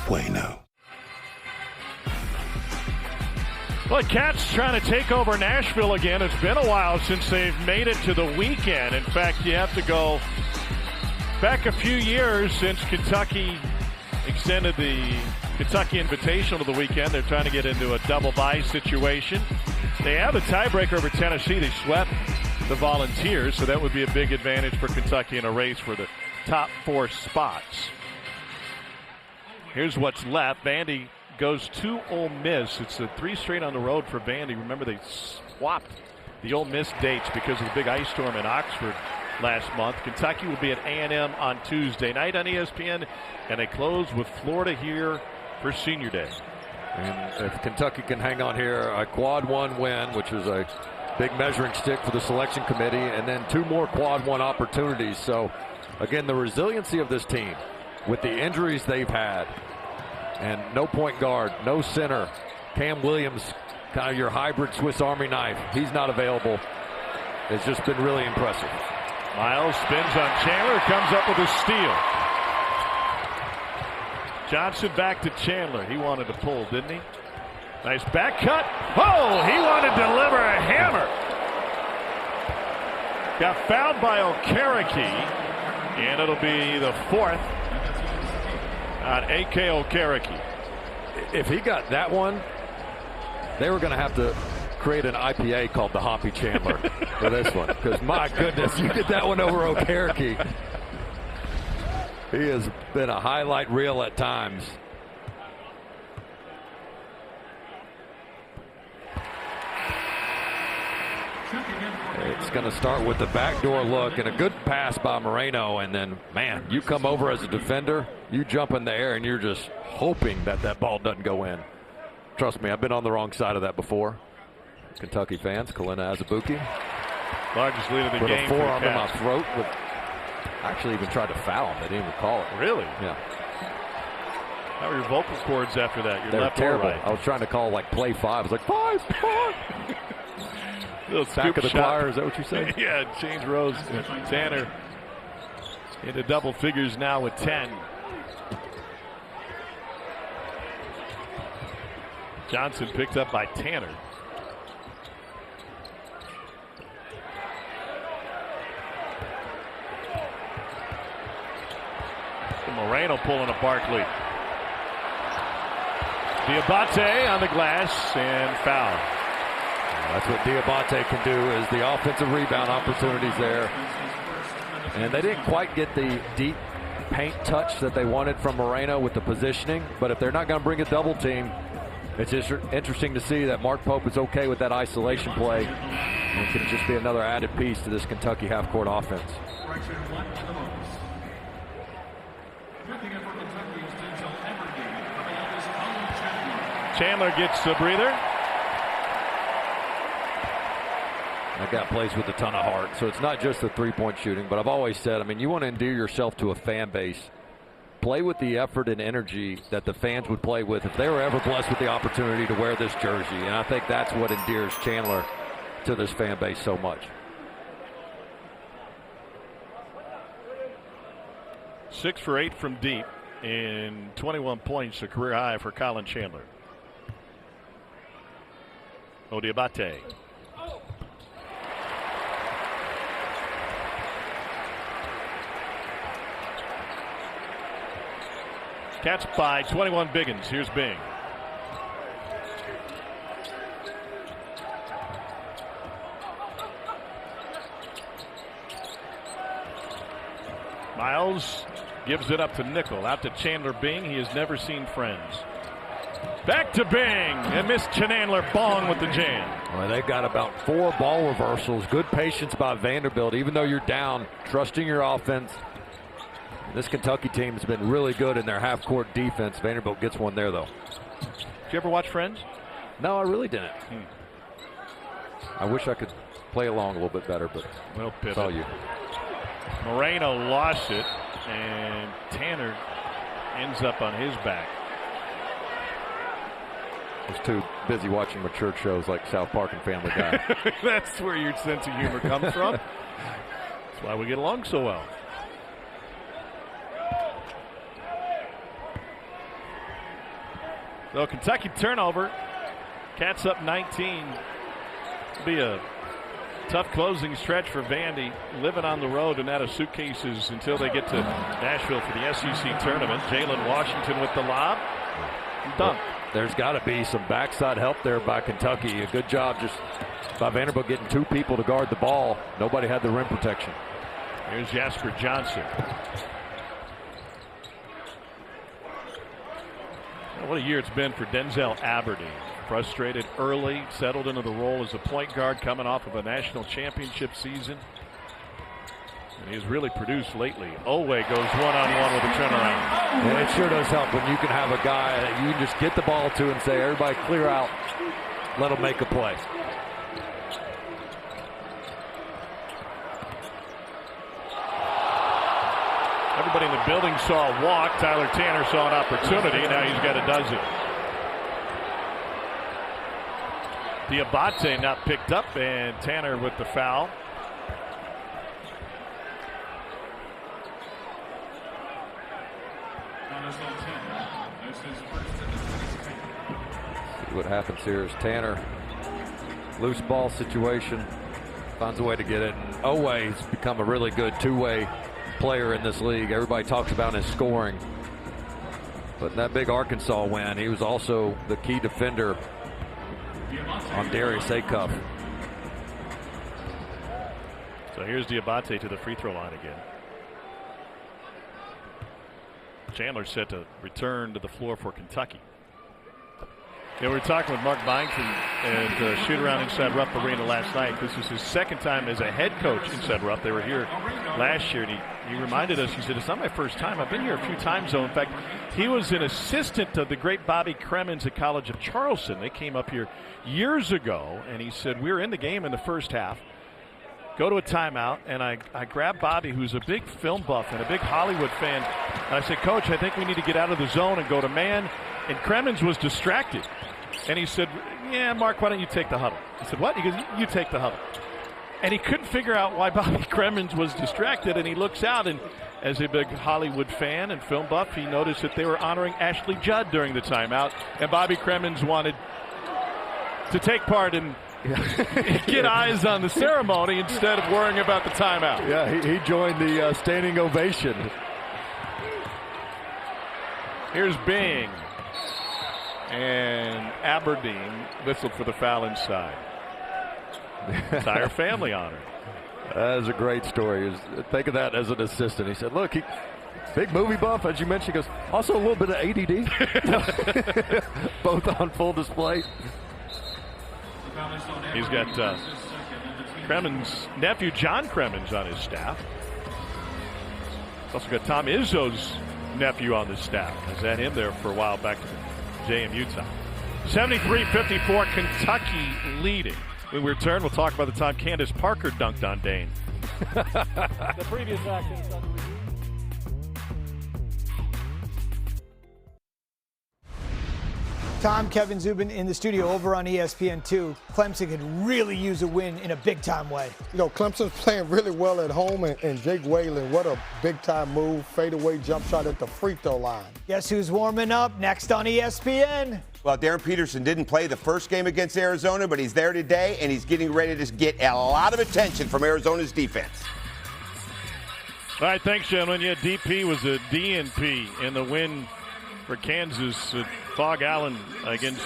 Bueno. Well, Cats trying to take over Nashville again. It's been a while since they've made it to the weekend. In fact, you have to go back a few years since Kentucky extended the Kentucky Invitational to the weekend. They're trying to get into a double bye situation. They have a tiebreaker over Tennessee. They swept the Volunteers, so that would be a big advantage for Kentucky in a race for the top 4 spots. Here's what's left. Vandy goes to Ole Miss. It's a 3 straight on the road for Vandy. Remember, they swapped the Ole Miss dates because of the big ice storm in Oxford last month. Kentucky will be at A&M on Tuesday night on ESPN, and they close with Florida here for Senior Day. And if Kentucky can hang on here, a quad 1 win, which is a big measuring stick for the selection committee, and then 2 more quad 1 opportunities. So, again, the resiliency of this team with the injuries they've had, and no point guard, no center. Cam Williams, kind of your hybrid Swiss Army knife. He's not available. It's just been really impressive. Miles spins on Chandler, comes up with a steal. Johnson back to Chandler. He wanted to pull, didn't he? Nice back cut. Oh, he wanted to deliver a hammer. Got fouled by Okereke, and it'll be the 4th on A.K. Okereke. If he got that one, they were going to have to create an IPA called the Hoppy Chandler for this one, because my goodness, you get that one over Okereke. He has been a highlight reel at times. It's going to start with the backdoor look and a good pass by Moreno, and then, man, you come over as a defender, you jump in the air, and you're just hoping that that ball doesn't go in. Trust me, I've been on the wrong side of that before. Kentucky fans, Kalina Azubuike. Largest lead of the put game. Put a forearm in my throat. Actually even tried to foul him. They didn't even call it. Really? Yeah. How were your vocal cords after that? Your they left were terrible. or right? I was trying to call like play 5. I was like, 5. Little back of the shot. choir, is that what you said? Yeah, change rows. Tanner into double figures now with 10. Johnson picked up by Tanner. Moreno pulling a Barkley. Diabate on the glass and foul. That's what Diabate can do, is the offensive rebound opportunities there. And they didn't quite get the deep paint touch that they wanted from Moreno with the positioning. But if they're not going to bring a double team, it's just interesting to see that Mark Pope is okay with that isolation play. And it can just be another added piece to this Kentucky half-court offense. Chandler gets a breather. That guy plays with a ton of heart, so it's not just the three-point shooting, but I've always said, I mean, you want to endear yourself to a fan base. Play with the effort and energy that the fans would play with if they were ever blessed with the opportunity to wear this jersey, and I think that's what endears Chandler to this fan base so much. 6 for 8 from deep and 21 points, a career high for Colin Chandler. Diabate. Cats by 21 Biggins. Here's Bing. Miles gives it up to Nickel. Out to Chandler Bing. He has never seen friends. Back to Bing. And Miss Chandler Bong with the jam. Well, they've got about 4 ball reversals. Good patience by Vanderbilt. Even though you're down, trusting your offense. This Kentucky team has been really good in their half-court defense. Vanderbilt gets one there, though. Did you ever watch Friends? No, I really didn't. I wish I could play along a little bit better, but it's all you. Moreno lost it, and Tanner ends up on his back. I was too busy watching mature shows like South Park and Family Guy. That's where your sense of humor comes from. That's why we get along so well. So Kentucky turnover. Cats up 19. It'll be a tough closing stretch for Vandy, living on the road and out of suitcases until they get to Nashville for the SEC tournament. Jalen Washington with the lob. Dunk. There's got to be some backside help there by Kentucky. A good job just by Vanderbilt getting 2 people to guard the ball. Nobody had the rim protection. Here's Jasper Johnson. What a year it's been for Denzel Aberdeen. Frustrated early, settled into the role as a point guard coming off of a national championship season. And he's really produced lately. Owe goes one-on-one with a turnaround. Yeah, it sure does help when you can have a guy that you can just get the ball to and say, everybody clear out, let him make a play. Everybody in the building saw a walk. Tyler Tanner saw an opportunity. Now he's got a dozen. Diabate not picked up, and Tanner with the foul. See what happens here is Tanner, loose ball situation, finds a way to get it. And Owe's become a really good two-way player in this league. Everybody talks about his scoring. But in that big Arkansas win, he was also the key defender on Darius Acuff. So here's Diabate to the free throw line again. Chandler set to return to the floor for Kentucky. Yeah, we were talking with Mark Byington at Shoot Around Inside Rupp Arena last night. This is his second time as a head coach inside Rupp. They were here last year, and he reminded us, he said, it's not my first time. I've been here a few times, though. In fact, he was an assistant of the great Bobby Cremins at College of Charleston. They came up here years ago, and he said, we were in the game in the first half. Go to a timeout, and I grabbed Bobby, who's a big film buff and a big Hollywood fan. And I said, Coach, I think we need to get out of the zone and go to man. And Cremins was distracted. And he said, yeah, Mark, why don't you take the huddle? I said, what? He goes, you take the huddle. And he couldn't figure out why Bobby Cremins was distracted. And he looks out, and as a big Hollywood fan and film buff, he noticed that they were honoring Ashley Judd during the timeout. And Bobby Cremins wanted to take part in get eyes on the ceremony instead of worrying about the timeout. Yeah, he joined the standing ovation. Here's Bing. And Aberdeen whistled for the foul inside. Entire family honored. That is a great story. Think of that as an assistant. He said, look, big movie buff, as you mentioned. He goes, also a little bit of ADD. Both on full display. He's got Cremins' nephew, John Cremins, on his staff. He's also got Tom Izzo's nephew on the staff. He's had him there for a while back to JMU time. 73-54, Kentucky leading. When we return, we'll talk about the time Candace Parker dunked on Dane. The previous action is under review. Tom, Kevin Zubin in the studio over on ESPN2. Clemson could really use a win in a big-time way. You know, Clemson's playing really well at home, and Jake Whalen, what a big-time move, fadeaway jump shot at the free throw line. Guess who's warming up next on ESPN? Well, Darren Peterson didn't play the first game against Arizona, but he's there today, and he's getting ready to get a lot of attention from Arizona's defense. All right, thanks, gentlemen. Yeah, DP was a DNP in the win for Kansas. Fog Allen against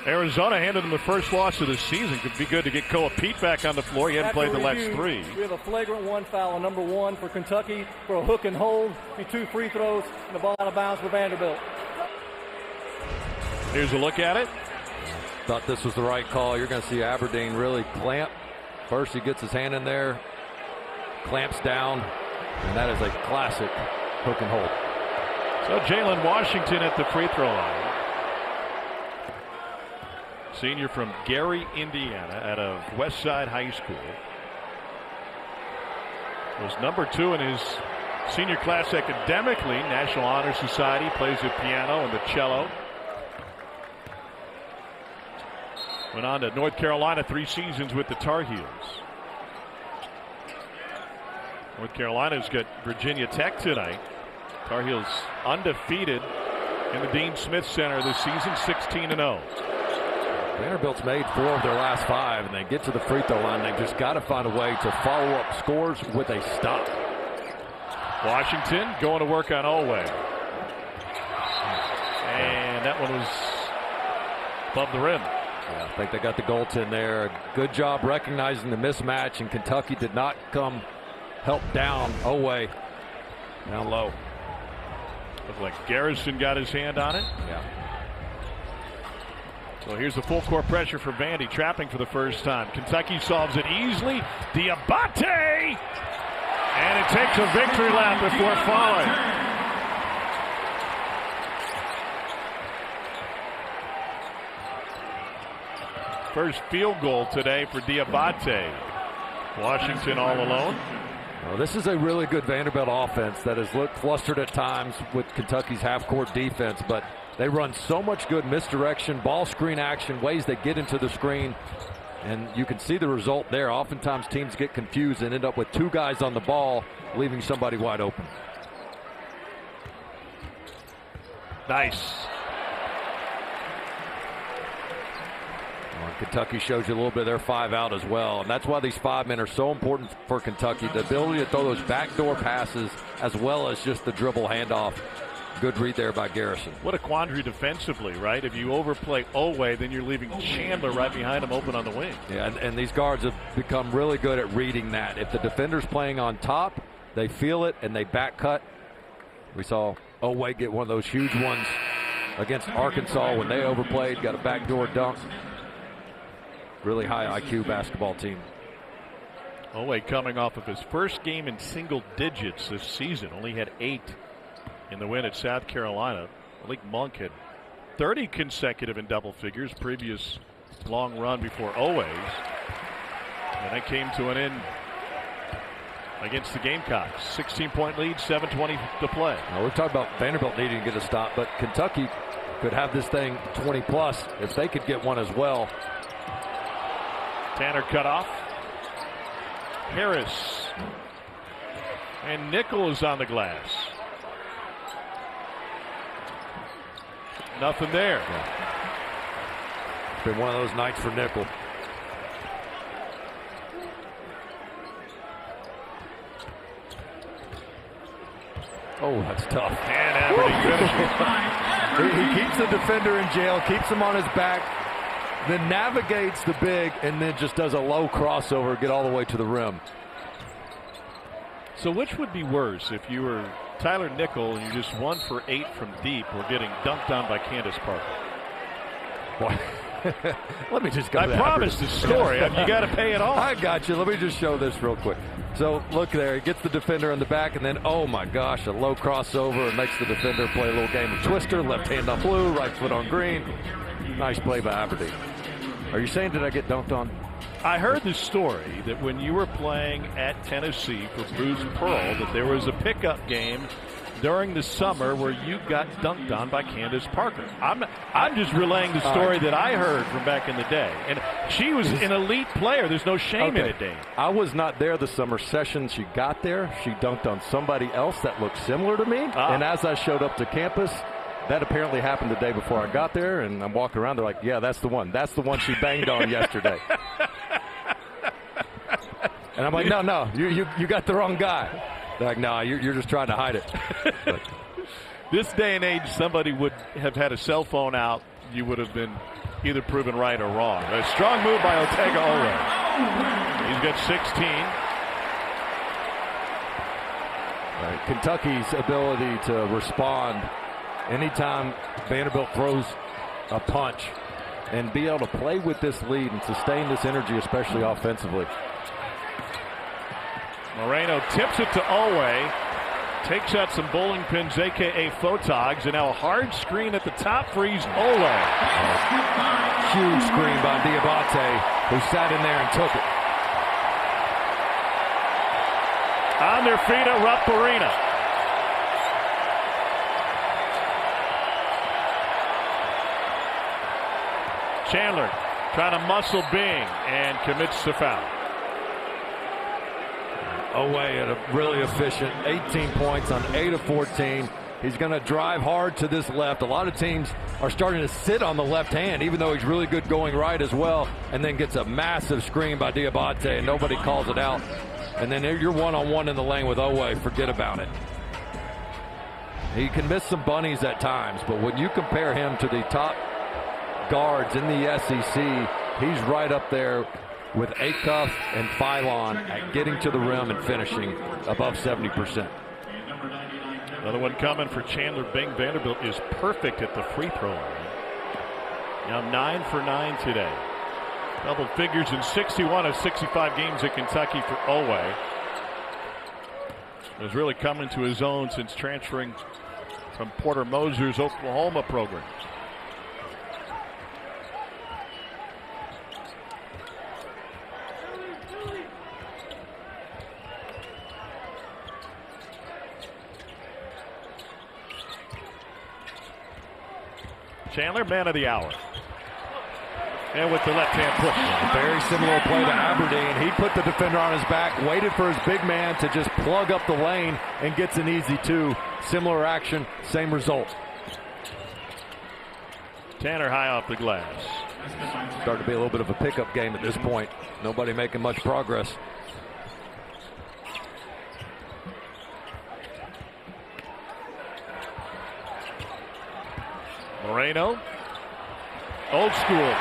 Arizona handed them the first loss of the season. Could be good to get Koa Pete back on the floor. He hadn't played the last 3. We have a flagrant 1 foul on number 1 for Kentucky for a hook and hold. Be 2 free throws and the ball out of bounds for Vanderbilt. Here's a look at it. Thought this was the right call. You're going to see Aberdeen really clamp. First he gets his hand in there, clamps down, and that is a classic hook and hold. So Jalen Washington at the free throw line. Senior from Gary, Indiana, out of Westside High School. Was number 2 in his senior class academically. National Honor Society, plays the piano and the cello. Went on to North Carolina 3 seasons with the Tar Heels. North Carolina's got Virginia Tech tonight. Tar Heels undefeated in the Dean Smith Center this season, 16-0. Vanderbilt's made 4 of their last 5, and they get to the free throw line. They've just got to find a way to follow up scores with a stop. Washington going to work on Olway. And that one was above the rim. Yeah, I think they got the goaltend there. Good job recognizing the mismatch, and Kentucky did not come help down Olway down low. Looked like Garrison got his hand on it. Yeah. So here's the full court pressure for Vandy, trapping for the first time. Kentucky solves it easily. Diabate! And it takes a victory lap before falling. First field goal today for Diabate. Washington all alone. Well, this is a really good Vanderbilt offense that has looked flustered at times with Kentucky's half-court defense, but they run so much good misdirection, ball screen action, ways they get into the screen, and you can see the result there. Oftentimes teams get confused and end up with 2 guys on the ball, leaving somebody wide open. Nice. Kentucky shows you a little bit of their 5 out as well, and that's why these 5 men are so important for Kentucky. The ability to throw those backdoor passes as well as just the dribble handoff. Good read there by Garrison. What a quandary defensively, right? If you overplay Olway, then you're leaving Chandler right behind him open on the wing. Yeah, and these guards have become really good at reading that. If the defender's playing on top, they feel it and they back cut. We saw Olway get one of those huge ones against Arkansas when they overplayed, got a backdoor dunk. Really high IQ basketball team. Olway coming off of his first game in single digits this season. Only had 8 in the win at South Carolina. Malik Monk had 30 consecutive in double figures, previous long run before Olway's. And that came to an end against the Gamecocks. 16-point lead, 7:20 to play. Now we're talking about Vanderbilt needing to get a stop, but Kentucky could have this thing 20-plus if they could get one as well. Tanner cut off. Harris. And Nickel is on the glass. Nothing there. It's been one of those nights for Nickel. Oh, that's tough. And Aberdeen finishing. He keeps the defender in jail, keeps him on his back, then navigates the big, and then just does a low crossover, get all the way to the rim. So which would be worse if you were Tyler Nickel and you just 1 for 8 from deep or getting dunked on by Candace Parker? Boy. Let me just go. I promised the story. You got to pay it off. I got you. Let me just show this real quick. So look there. He gets the defender in the back, and then, oh my gosh, a low crossover and makes the defender play a little game of twister. Left hand on blue, right foot on green. Nice play by Aberdeen. Are you saying did I get dunked on? I heard the story that when you were playing at Tennessee for Bruce Pearl, that there was a pickup game during the summer where you got dunked on by Candace Parker. I'm just relaying the story that I heard from back in the day. And she was an elite player. There's no shame in it, Dane. I was not there the summer session she got there. She dunked on somebody else that looked similar to me. And as I showed up to campus, that apparently happened the day before I got there, and I'm walking around. They're like, yeah, that's the one. That's the one she banged on yesterday. And I'm like, no, you got the wrong guy. They're like, no, you're just trying to hide it. This day and age, somebody would have had a cell phone out. You would have been either proven right or wrong. A strong move by Otega Owe. He's got 16. Kentucky's ability to respond anytime Vanderbilt throws a punch and be able to play with this lead and sustain this energy, especially offensively. Moreno tips it to Owe. Takes out some bowling pins, a.k.a. photogs, and now a hard screen at the top frees Owe. Huge screen by Diabate, who sat in there and took it. On their feet at Rupp Arena. Chandler trying to muscle Bing and commits the foul. Owe at a really efficient 18 points on 8 of 14. He's going to drive hard to this left. A lot of teams are starting to sit on the left hand, even though he's really good going right as well, and then gets a massive screen by Diabate, and nobody calls it out. And then you're one-on-one in the lane with Owe. Forget about it. He can miss some bunnies at times, but when you compare him to the top guards in the SEC, he's right up there with Acuff and Philon at getting to the rim and finishing above 70%. Another one coming for Chandler Bing. Vanderbilt is perfect at the free throw line. Now 9 for 9 today. Double figures in 61 of 65 games at Kentucky for Owe. Has really come into his own since transferring from Porter Moser's Oklahoma program. Chandler, man of the hour. And with the left-hand push. Very similar play to Aberdeen. He put the defender on his back, waited for his big man to just plug up the lane, and gets an easy two. Similar action, same result. Tanner high off the glass. Starting to be a little bit of a pickup game at this point. Nobody making much progress. Moreno. Old school.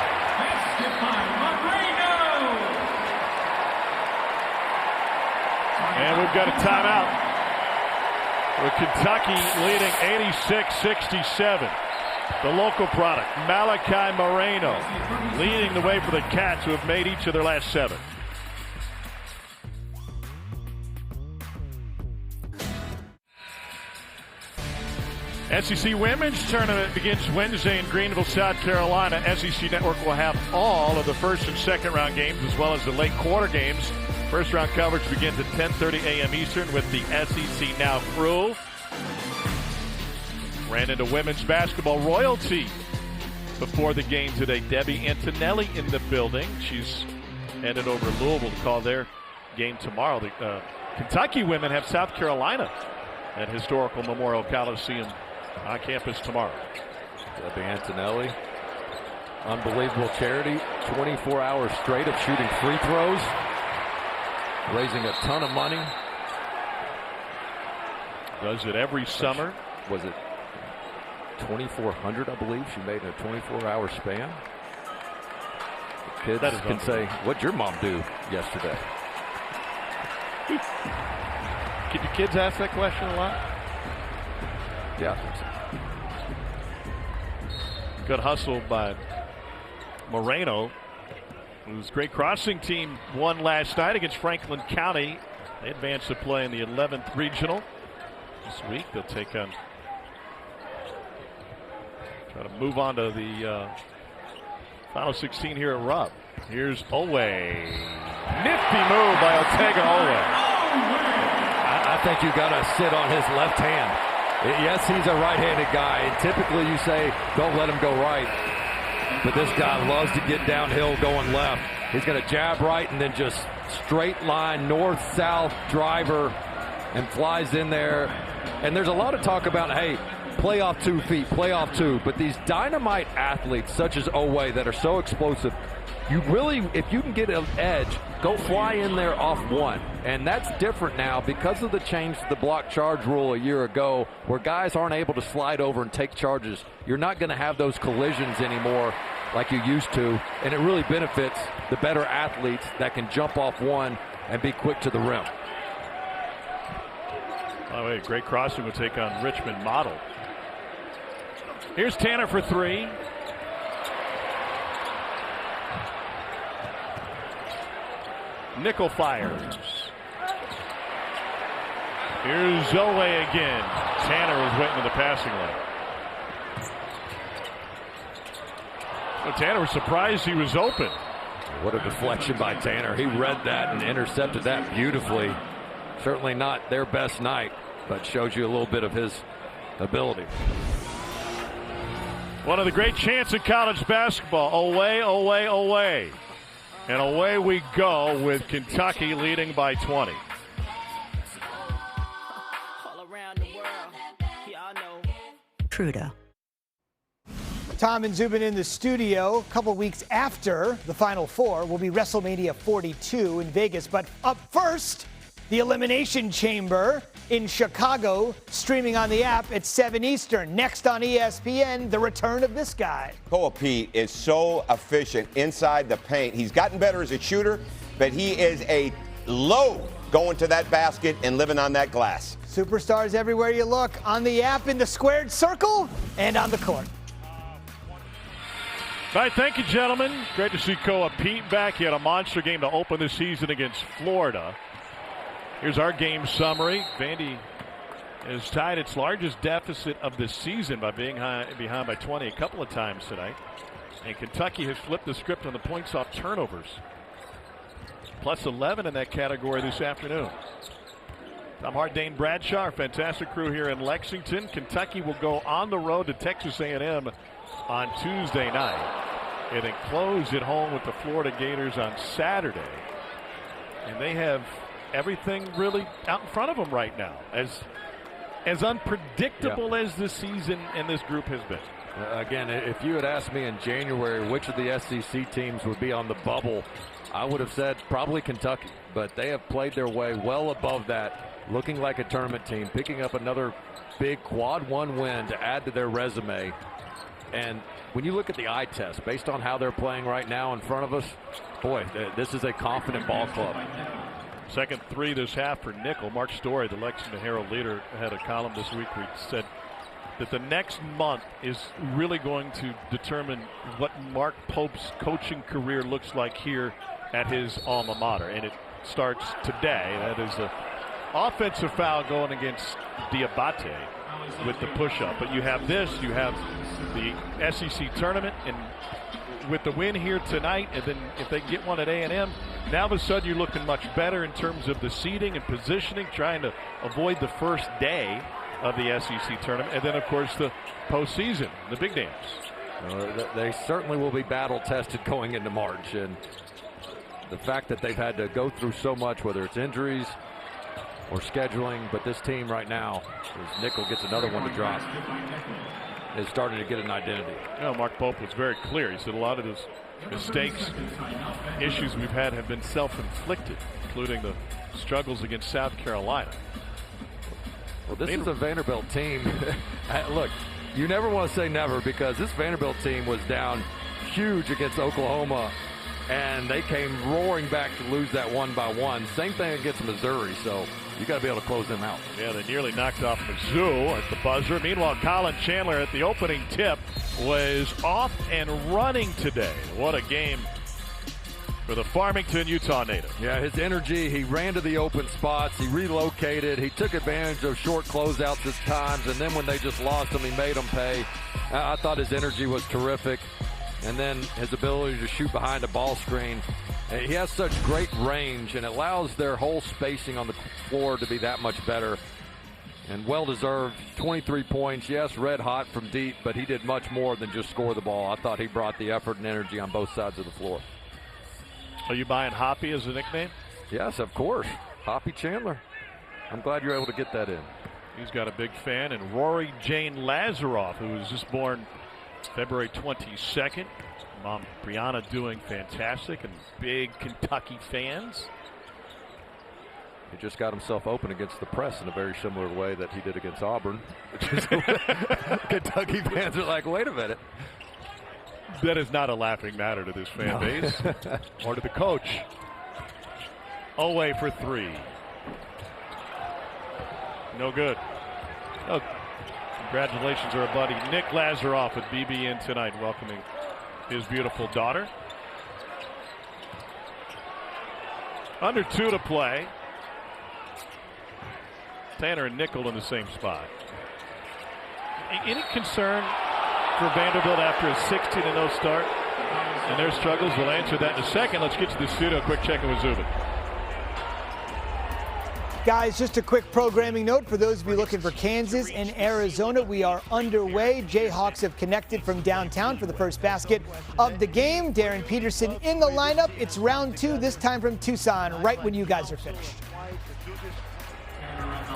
And we've got a timeout. With Kentucky leading 86-67. The local product, Malachi Moreno, leading the way for the Cats, who have made each of their last 7. SEC Women's Tournament begins Wednesday in Greenville, South Carolina. SEC Network will have all of the first and second round games as well as the late quarter games. First round coverage begins at 10:30 a.m. Eastern with the SEC Now crew. Ran into women's basketball royalty before the game today. Debbie Antonelli in the building. She's headed over to Louisville to call their game tomorrow. The Kentucky women have South Carolina at historical Memorial Coliseum on campus tomorrow. Debbie Antonelli, unbelievable charity. 24 hours straight of shooting free throws, raising a ton of money. Does it every summer. Was it 2,400, I believe, she made in a 24-hour span? The kids can say, what'd your mom do yesterday? Did your kids ask that question a lot? Yeah, I think so. Good hustle by Moreno, whose great crossing team won last night against Franklin County. They advanced to play in the 11th regional. This week they'll take on, try to move on to the final 16 here at Rupp. Here's Owe. Nifty move by Otega Owe. I think you got to sit on his left hand. Yes, he's a right-handed guy, and typically you say, don't let him go right. But this guy loves to get downhill going left. He's going to jab right and then just straight line, north-south driver, and flies in there. And there's a lot of talk about, hey, play off 2 feet, play off 2. But these dynamite athletes, such as Owe, that are so explosive, you really, if you can get an edge, go fly in there off 1. And that's different now because of the change to the block charge rule a year ago, where guys aren't able to slide over and take charges. You're not going to have those collisions anymore. like you used to, and it really benefits the better athletes that can jump off one and be quick to the rim. By the way, great crossing will take on Richmond Model. Here's Tanner for three. Nickel fires. Here's Zoe again. Tanner was waiting in the passing lane. So Tanner was surprised he was open. What a deflection by Tanner. He read that and intercepted that beautifully. Certainly not their best night, but shows you a little bit of his ability. One of the great chants in college basketball. Away, away, away. And away we go with Kentucky leading by 20. Trudeau. Tom and Zubin in the studio. A couple weeks after the Final Four will be WrestleMania 42 in Vegas. But up first, the Elimination Chamber in Chicago, streaming on the app at 7 Eastern. Next on ESPN, the return of this guy. Koa Pete is so efficient inside the paint. He's gotten better as a shooter, but he is a load going to that basket and living on that glass. Superstars everywhere you look, on the app, in the squared circle, and on the court. All right, thank you, gentlemen. Great to see Koa Pete back. He had a monster game to open the season against Florida. Here's our game summary. Vandy has tied its largest deficit of the season by being behind by 20 a couple of times tonight. And Kentucky has flipped the script on the points off turnovers. Plus 11 in that category this afternoon. Tom Hart, Dane Bradshaw, our fantastic crew here in Lexington. Kentucky will go on the road to Texas A&M on Tuesday night. And then close at home with the Florida Gators on Saturday. And they have everything really out in front of them right now. As unpredictable as this season and this group has been. Again, if you had asked me in January which of the SEC teams would be on the bubble, I would have said probably Kentucky. But they have played their way well above that, looking like a tournament team, picking up another big quad one win to add to their resume. And when you look at the eye test, based on how they're playing right now in front of us, boy, this is a confident ball club. Second three this half for Nickel. Mark Story, the Lexington Herald leader, had a column this week where he said that the next month is really going to determine what Mark Pope's coaching career looks like here at his alma mater. And it starts today. That is an offensive foul going against Diabate with the push-up. But you have this, you have the SEC tournament, and with the win here tonight, and then if they get one at A&M, now all of a sudden you're looking much better in terms of the seeding and positioning, trying to avoid the first day of the SEC tournament, and then of course the postseason, the big dance. They certainly will be battle tested going into March, and the fact that they've had to go through so much, whether it's injuries or scheduling, but this team right now, as Nickel gets another one to drop, is starting to get an identity. You know, Mark Pope was very clear. He said a lot of his mistakes, issues we've had have been self-inflicted, including the struggles against South Carolina. Well, this is a Vanderbilt team. Look, you never want to say never, because this Vanderbilt team was down huge against Oklahoma, and they came roaring back to lose that 1-1. Same thing against Missouri, so you got to be able to close them out. Yeah, they nearly knocked off Mizzou at the buzzer. Meanwhile, Colin Chandler at the opening tip was off and running today. What a game for the Farmington, Utah native. Yeah, his energy, he ran to the open spots, he relocated, he took advantage of short closeouts at times, and then when they just lost him, he made them pay. I thought his energy was terrific. And then his ability to shoot behind a ball screen. He has such great range, and it allows their whole spacing on the floor to be that much better. And well-deserved, 23 points. Yes, red hot from deep, but he did much more than just score the ball. I thought he brought the effort and energy on both sides of the floor. Are you buying Hoppy as a nickname? Yes, of course. Hoppy Chandler. I'm glad you're able to get that in. He's got a big fan. And Rory Jane Lazaroff, who was just born February 22nd. Mom Brianna doing fantastic, and big Kentucky fans. He just got himself open against the press in a very similar way that he did against Auburn. Kentucky fans are like, wait a minute. That is not a laughing matter to this fan base or to the coach. Away for three. No good. Oh, congratulations to our buddy Nick Lazaroff with BBN tonight, welcoming his beautiful daughter. Under 2 to play. Tanner and Nickel in the same spot. Any concern for Vanderbilt after a 16-0 start and their struggles? We'll answer that in a second. Let's get to the studio. Quick check-in with Zubin. Guys, just a quick programming note for those of you looking for Kansas and Arizona. We are underway. Jayhawks have connected from downtown for the first basket of the game. Darren Peterson in the lineup. It's round 2, this time from Tucson, right when you guys are finished.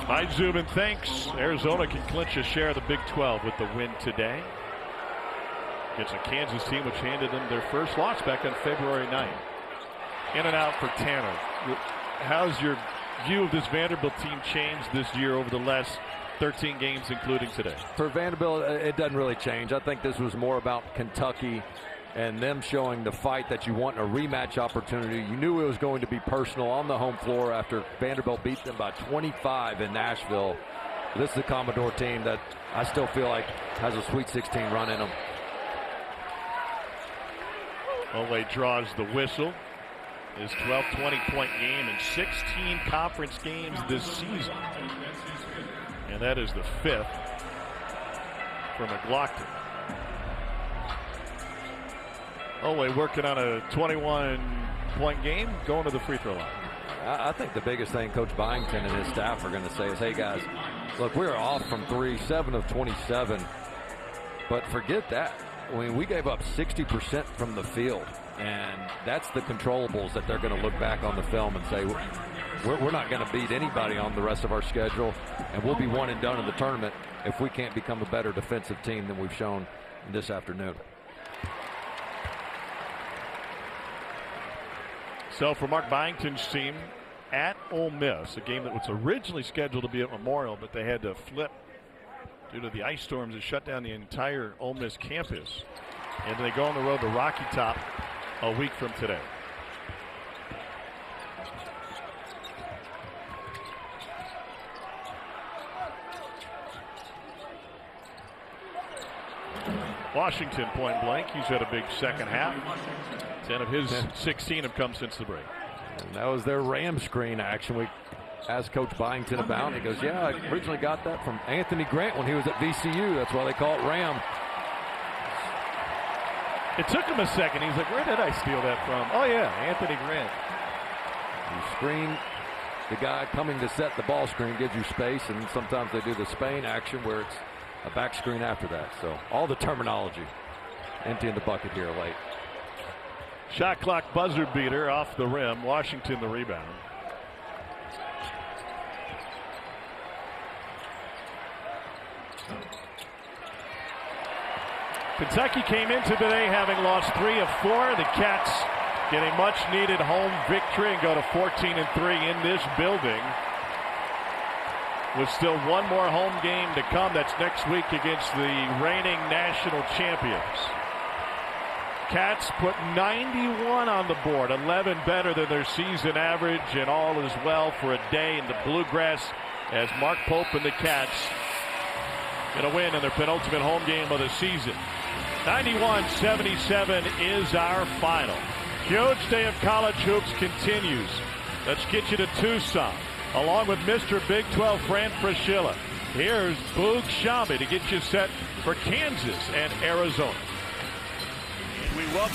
Hi, Zubin. Thanks. Arizona can clinch a share of the Big 12 with the win today against a Kansas team which handed them their first loss back on February 9th. In and out for Tanner. How's your view of this Vanderbilt team changed this year over the last 13 games, including today? For Vanderbilt, it doesn't really change. I think this was more about Kentucky and them showing the fight that you want in a rematch opportunity. You knew it was going to be personal on the home floor after Vanderbilt beat them by 25 in Nashville. This is a Commodore team that I still feel like has a Sweet 16 run in them. Ole draws the whistle. His 12, 20-point game in 16 conference games this season. And that is the 5th for McLaughlin. Ole working on a 21-point game, going to the free throw line. I think the biggest thing Coach Byington and his staff are going to say is, hey, guys, look, we're off from 3, 7 of 27. But forget that. I mean, we gave up 60% from the field. And that's the controllables that they're going to look back on the film and say, we're not going to beat anybody on the rest of our schedule, and we'll be one and done in the tournament if we can't become a better defensive team than we've shown this afternoon. So for Mark Byington's team at Ole Miss, a game that was originally scheduled to be at Memorial, but they had to flip due to the ice storms that shut down the entire Ole Miss campus. And they go on the road to Rocky Top a week from today. Washington point blank. He's had a big second half. 10 of his 16 have come since the break. And that was their ram screen action we asked Coach Byington about. He goes, yeah, I originally got that from Anthony Grant when he was at VCU. That's why they call it ram. It took him a second. He's like, where did I steal that from? Oh, yeah, Anthony Grant. You screen the guy coming to set the ball screen, gives you space, and sometimes they do the Spain action where it's a back screen after that. So all the terminology. Emptying the bucket here late. Shot clock buzzer beater off the rim. Washington the rebound. Kentucky came into today having lost 3 of 4. The Cats get a much-needed home victory and go to 14-3 in this building. With still one more home game to come. That's next week against the reigning national champions. Cats put 91 on the board, 11 better than their season average, and all is well for a day in the Bluegrass as Mark Pope and the Cats going to win in their penultimate home game of the season. 91-77 is our final. Huge day of college hoops continues. Let's get you to Tucson, along with Mr. Big 12 Fran Fraschilla. Here's Boog Shambi to get you set for Kansas and Arizona. We welcome